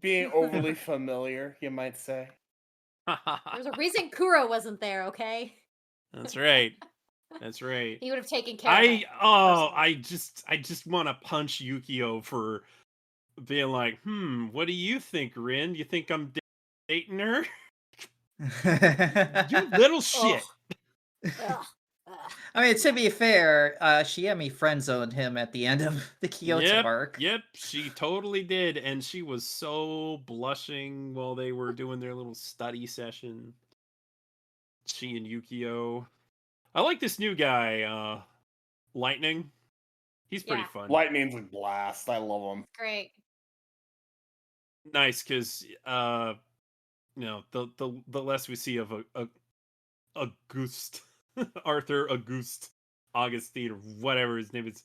Being overly familiar, you might say. There's a reason Kuro wasn't there, okay? That's right. That's right. He would have taken care of it. I just want to punch Yukio for being like, what do you think, Rin? You think I'm dating her? You little shit. Ugh. I mean, to be fair, Shiemi friend-zoned him at the end of the Kyoto arc. Yep, she totally did, and she was so blushing while they were doing their little study session. She and Yukio. I like this new guy, Lightning. He's pretty Yeah. fun. Lightning's a blast. I love him. Great. Nice, because the less we see of Auguste, Arthur Auguste, Augustine, or whatever his name is.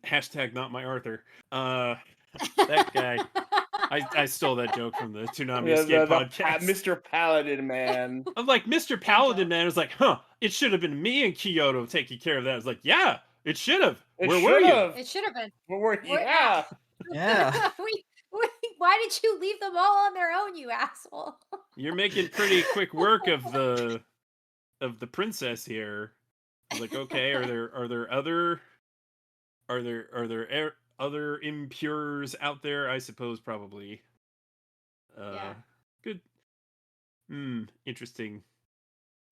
Hashtag not my Arthur. That guy. I stole that joke from the Toonami Squad podcast. Mr. Paladin Man. I'm like, Mr. Paladin Man was like, it should have been me in Kyoto taking care of that. I was like, yeah, it should have. Where were you? It should have been. Where were you? Yeah. Yeah. Why did you leave them all on their own, you asshole? You're making pretty quick work of the princess here. I was like, okay, are there other other impures out there? I suppose probably. Yeah. Good. Interesting.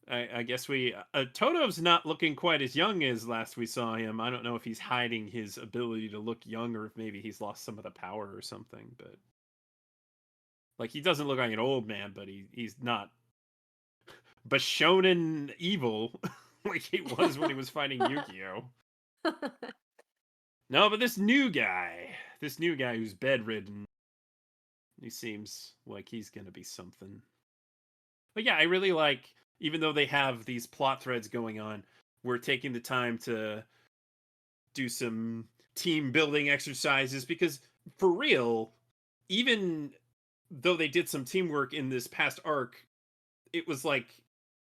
I guess Toto's not looking quite as young as last we saw him. I don't know if he's hiding his ability to look young or if maybe he's lost some of the power or something, but like he doesn't look like an old man, but he's not Bishonen evil like he was when he was fighting Yukio. No, but this new guy who's bedridden, he seems like he's gonna be something. But yeah, I really like, even though they have these plot threads going on, we're taking the time to do some team building exercises because, for real, even though they did some teamwork in this past arc, it was like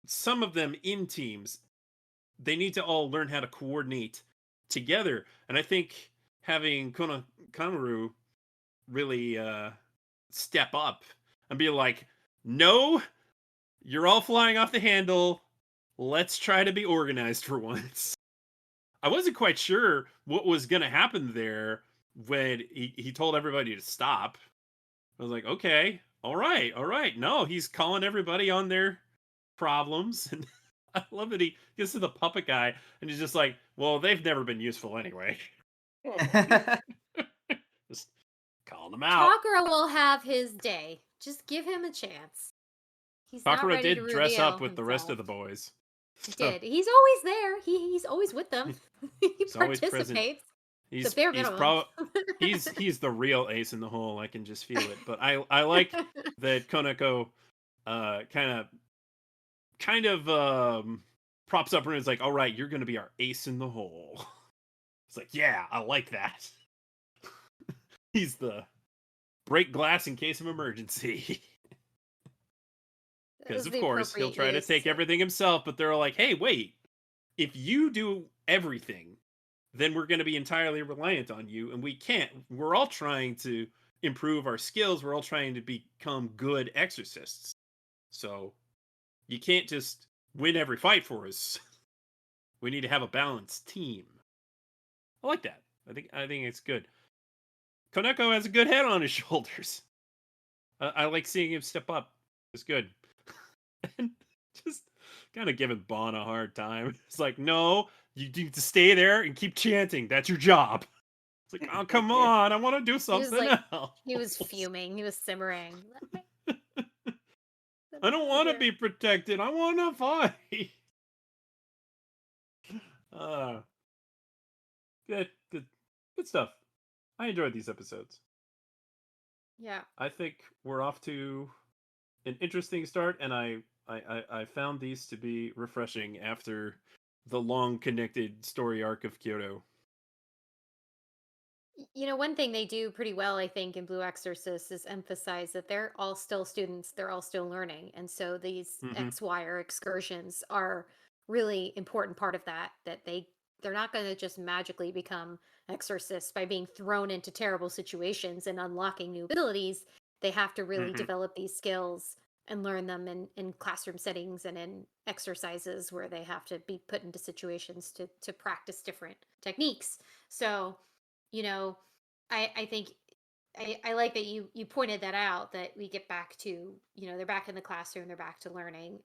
some of them in teams, they need to all learn how to coordinate together. And I think having Kamaru really step up and be like, no, you're all flying off the handle. Let's try to be organized for once. I wasn't quite sure what was going to happen there when he told everybody to stop. I was like, okay, all right. No, he's calling everybody on their problems. And I love that he gets to the puppet guy and he's just like, well, they've never been useful anyway. Just calling them out. Takara will have his day. Just give him a chance. He's not Takara ready did to dress up reveal with the rest of the himself. boys. He did. He's always there. He's always with them. He He's always present. participates. He's The bare minimum. he's the real ace in the hole. I can just feel it. But I like that Koneko kind of props up and is like, all right, you're gonna be our ace in the hole. It's like, yeah, I like that. He's the break glass in case of emergency. Because of course he'll try to take everything himself, but they're like, hey, wait, if you do everything, then we're going to be entirely reliant on you, and we can't. We're all trying to improve our skills. We're all trying to become good exorcists. So you can't just win every fight for us. We need to have a balanced team. I like that. I think it's good. Koneko has a good head on his shoulders. I like seeing him step up. It's good. And just kind of giving Bon a hard time. It's like, no, you need to stay there and keep chanting. That's your job. It's like, oh, come on. I want to do something else. He was fuming. He was simmering. I don't want to be protected. I want to fight. Good stuff. I enjoyed these episodes. Yeah. I think we're off to an interesting start, and I found these to be refreshing after the long connected story arc of Kyoto. You know, one thing they do pretty well, I think, in Blue Exorcist is emphasize that they're all still students, they're all still learning. And so these XY or excursions are really important part of that, that they're not going to just magically become exorcists by being thrown into terrible situations and unlocking new abilities. They have to really develop these skills and learn them in classroom settings and in exercises where they have to be put into situations to practice different techniques. So, you know, I think I like that you pointed that out, that we get back to, they're back in the classroom, they're back to learning,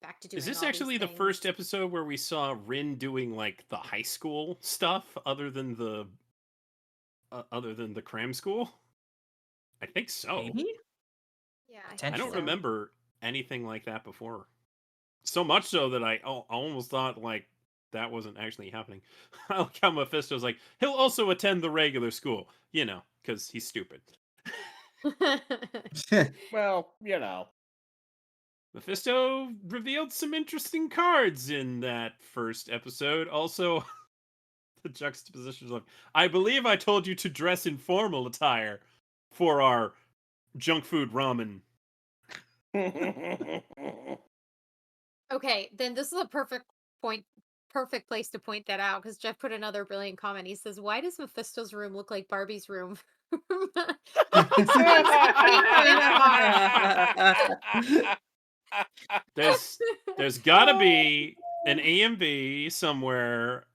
back to doing. Is this all actually these the first things. episode where we saw Rin doing like the high school stuff other than the cram school? I think so. Maybe? Yeah, I Potentially. don't remember anything like that before. So much so that I almost thought like that wasn't actually happening. I like how Mephisto's like, he'll also attend the regular school, because he's stupid. Well, Mephisto revealed some interesting cards in that first episode. Also, the juxtaposition is like, I believe I told you to dress in formal attire for our junk food ramen. Okay, then this is a perfect place to point that out, because Jeff put another brilliant comment. He says, "Why does Mephisto's room look like Barbie's room?" There's gotta be an AMV somewhere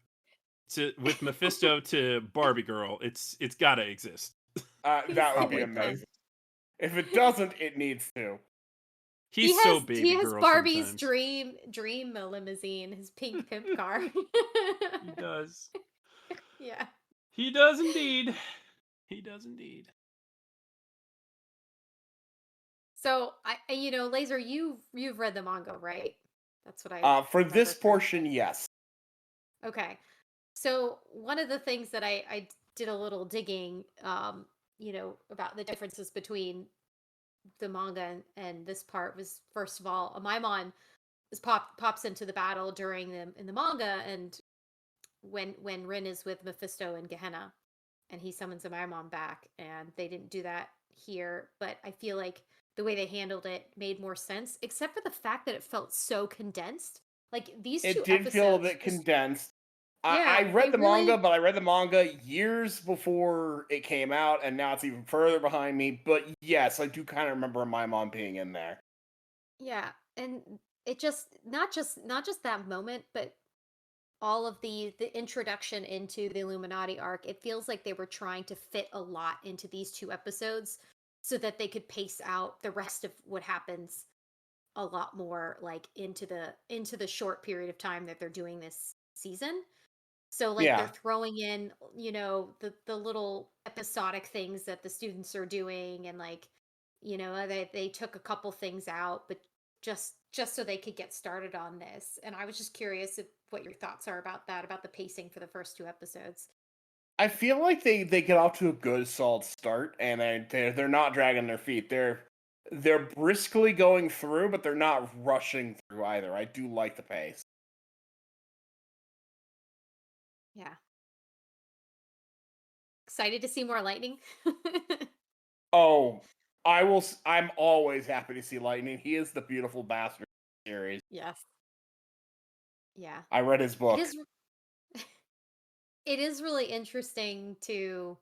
with Mephisto to Barbie girl. It's gotta exist. That would be Probably amazing. If it doesn't, it needs to. He's so baby He has girl Barbie's sometimes. dream limousine, his pink pimp car. He does. Yeah. He does indeed. He does indeed. So Laser, you've read the manga, right? That's what I. For this remember. portion, yes. Okay. So one of the things that I did a little digging, about the differences between the manga and this part was, first of all, Amaimon pops into the battle in the manga, and when Rin is with Mephisto and Gehenna, and he summons Amaimon back, and they didn't do that here, but I feel like the way they handled it made more sense, except for the fact that it felt so condensed. Like these two It did episodes feel a bit just- condensed. I Yeah, read they the manga, really- but I read the manga years before it came out, and now it's even further behind me. But yes, I do kind of remember my mom being in there. Yeah, and it just not just that moment, but all of the introduction into the Illuminati arc. It feels like they were trying to fit a lot into these two episodes so that they could pace out the rest of what happens a lot more, like into the short period of time that they're doing this season. So like Yeah. they're throwing in, the little episodic things that the students are doing, and like, they took a couple things out, but just so they could get started on this. And I was just curious what your thoughts are about that, about the pacing for the first two episodes. I feel like they get off to a good solid start, and they're not dragging their feet. They're briskly going through, but they're not rushing through either. I do like the pace. Yeah. Excited to see more lightning. Oh, I'm always happy to see Lightning. He is the beautiful bastard series. Yes. Yeah. I read his book. It is really interesting to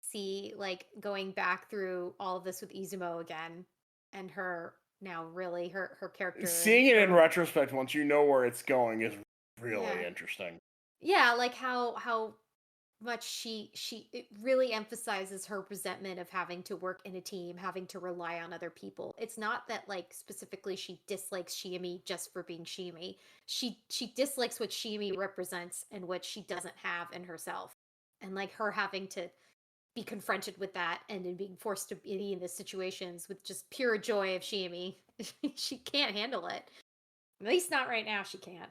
see, like, going back through all of this with Izumo again, and her now. Really, her character. Seeing it in her- retrospect, once you know where it's going, is really Yeah. interesting. Yeah, like how much it really emphasizes her resentment of having to work in a team, having to rely on other people. It's not that like specifically she dislikes Shiami just for being Shiami. She dislikes what Shiami represents and what she doesn't have in herself. And like her having to be confronted with that and then being forced to be in these situations with just pure joy of Shiami. She can't handle it. At least not right now, she can't.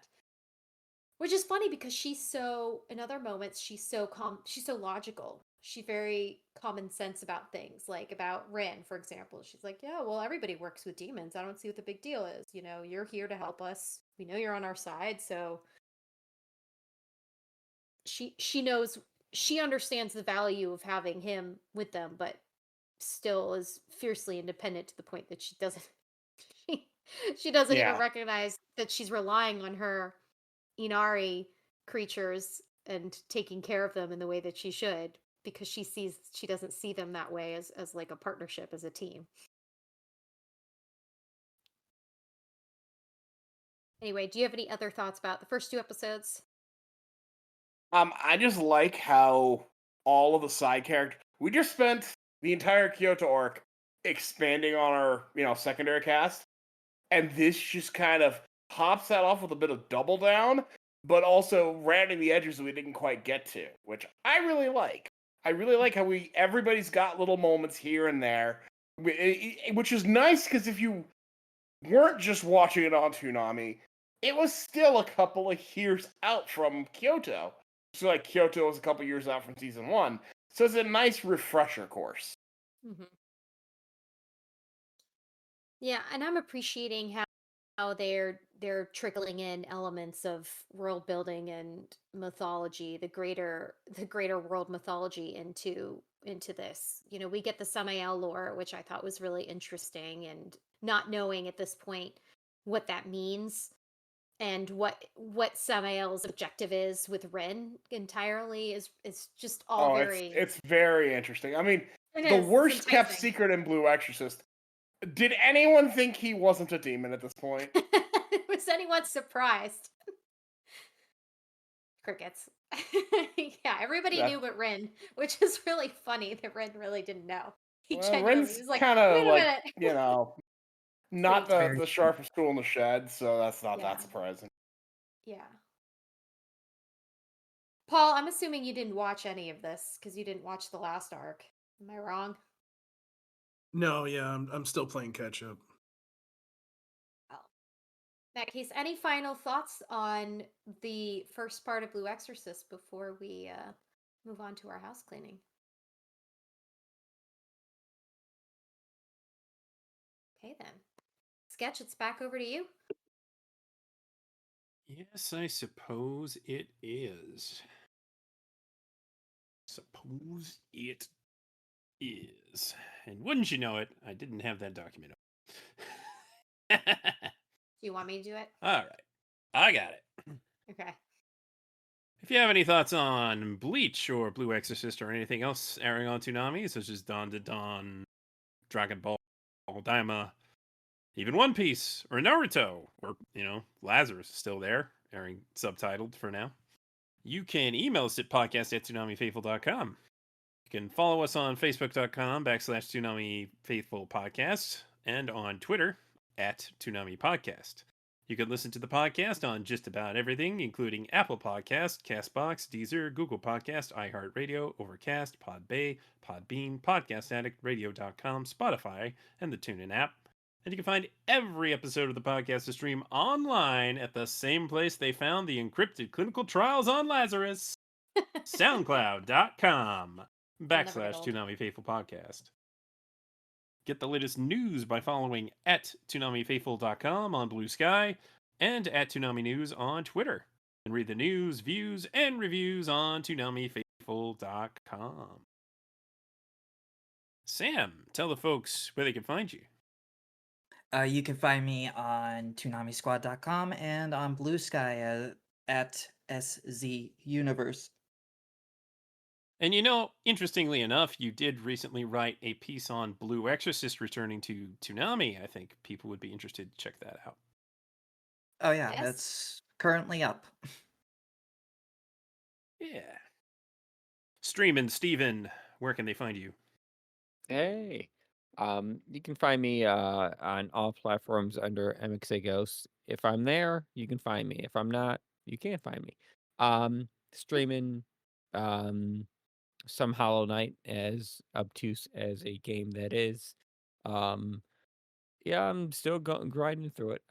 Which is funny because she's so, in other moments, she's so she's so logical. She's very common sense about things, like about Rin, for example. She's like, yeah, well, everybody works with demons. I don't see what the big deal is. You know, you're here to help us. We know you're on our side, so she knows, she understands the value of having him with them, but still is fiercely independent to the point that she doesn't she, she doesn't even Yeah. recognize that she's relying on her Inari creatures and taking care of them in the way that she should, because she doesn't see them that way as like a partnership, as a team. Anyway, do you have any other thoughts about the first 2 episodes? I just like how all of the side characters. We just spent the entire Kyoto arc expanding on our, secondary cast, and this just kind of tops that off with a bit of double down, but also rounding the edges that we didn't quite get to, which I really like. I really like how everybody's got little moments here and there, which is nice because if you weren't just watching it on Toonami, it was still a couple of years out from Kyoto. So like Kyoto was a couple years out from season 1. So it's a nice refresher course. Mm-hmm. Yeah, and I'm appreciating how they're trickling in elements of world building and mythology, the greater world mythology into this. You know, we get the Samael lore, which I thought was really interesting, and not knowing at this point what that means and what Samael's objective is with Ren entirely is just all very It's very interesting. I mean, it the is, it's worst kept enticing. secret in Blue Exorcist. Did anyone think he wasn't a demon at this point? Was anyone surprised? Crickets. Yeah, everybody That, knew but Rin, which is really funny that Rin really didn't know. He well, genuinely Ren's was like, kind of wait a like, minute. not Pretty the Very sharpest tool in the shed, so that's not Yeah. that surprising. Yeah. Paul, I'm assuming you didn't watch any of this because you didn't watch the last arc. Am I wrong? No, yeah, I'm still playing catch up. Well, in that case, any final thoughts on the first part of Blue Exorcist before we move on to our house cleaning? Okay, then. Sketch, it's back over to you. Yes, I suppose it is. Suppose it is. And wouldn't you know it, I didn't have that document up. Do you want me to do it? All right. I got it. Okay. If you have any thoughts on Bleach or Blue Exorcist or anything else airing on Toonami, such as Dawn to Dawn, Dragon Ball, Daima, even One Piece or Naruto, or, Lazarus is still there, airing subtitled for now, you can email us at podcast@toonamifaithful.com. You can follow us on facebook.com/ToonamiFaithfulPodcast and on Twitter @ToonamiPodcast. You can listen to the podcast on just about everything, including Apple Podcast, Castbox, Deezer, Google Podcast, iHeartRadio, Overcast, Podbay, Podbean, Podcast Addict, Radio.com, Spotify, and the TuneIn app. And you can find every episode of the podcast to stream online at the same place they found the encrypted clinical trials on Lazarus, soundcloud.com /Toonami Faithful Podcast. Get the latest news by following @ToonamiFaithful.com on Blue Sky and @Toonami News on Twitter. And read the news, views, and reviews on ToonamiFaithful.com. Sam, tell the folks where they can find you. You can find me on ToonamiSquad.com and on Blue Sky at SZ Universe. And interestingly enough, you did recently write a piece on Blue Exorcist returning to Toonami. I think people would be interested to check that out. Oh yeah, Yes. that's currently up. Yeah. Streaming, Steven, where can they find you? Hey. You can find me on all platforms under MXA Ghost. If I'm there, you can find me. If I'm not, you can't find me. Streaming some Hollow Knight, as obtuse as a game that is. Yeah, I'm still grinding through it.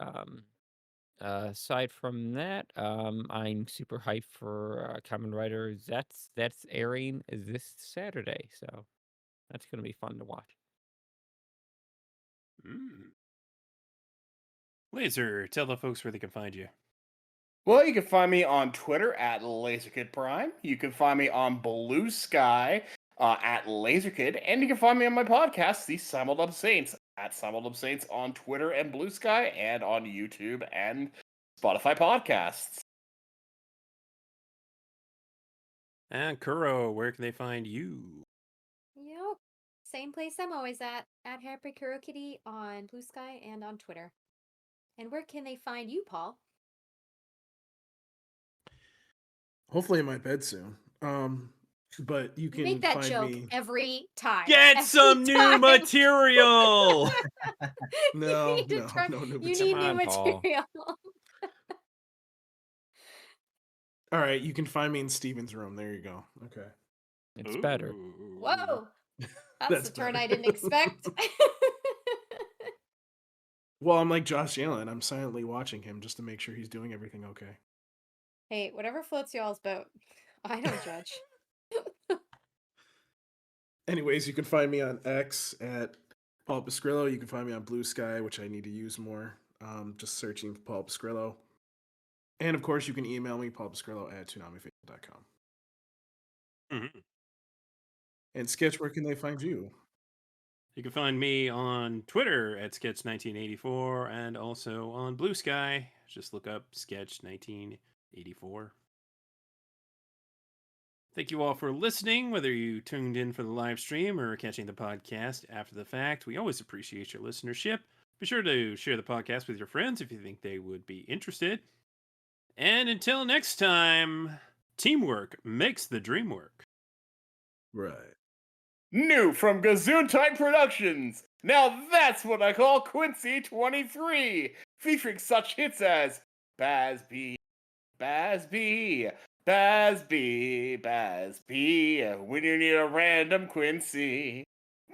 Aside from that, I'm super hyped for Kamen Rider. That's airing this Saturday, so that's gonna be fun to watch. Laser, tell the folks where they can find you. Well, you can find me on Twitter at LaserKidPrime. You can find me on Blue Sky at LaserKid. And you can find me on my podcast, The Simuldub Saints, at Simuldub Saints on Twitter and Blue Sky, and on YouTube and Spotify podcasts. And Kuro, where can they find you? Yep. Same place I'm always at Happy Kuro Kitty on Blue Sky and on Twitter. And where can they find you, Paul? Hopefully in my bed soon. But you You can make that find joke me. every time. Get Every some new time. material! No, You need to try- no new You material. need new Come on, Paul. material. All right, you can find me in Steven's room. There you go. Okay. It's better. Ooh. Whoa. That's That's the turn better. I didn't expect. Well, I'm like Josh Allen. I'm silently watching him just to make sure he's doing everything okay. Hey, whatever floats y'all's boat. I don't judge. Anyways, you can find me on X at Paul Pascrillo. You can find me on Blue Sky, which I need to use more. Just searching for Paul Pascrillo. And of course, you can email me, paulpascrillo@toonamifacebook.com. Mhm. And Sketch, where can they find you? You can find me on Twitter at Sketch1984 and also on Blue Sky. Just look up Sketch1984. Thank you all for listening, whether you tuned in for the live stream or catching the podcast after the fact. We always appreciate your listenership. Be sure to share the podcast with your friends if you think they would be interested. And until next time, teamwork makes the dream work. Right. New from Gazoon-Type Productions. Now that's what I call Quincy 23, featuring such hits as Bazby, Bazby, Bazby, Bazby, when you need a random Quincy,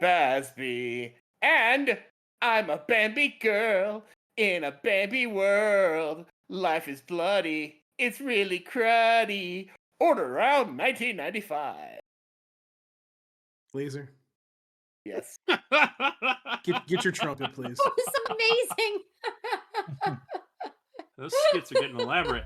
Bazby, and I'm a Bambi girl in a Bambi world. Life is bloody, it's really cruddy. Order around 1995. Laser, Yes. get your trumpet, please. That was amazing. Those skits are getting elaborate.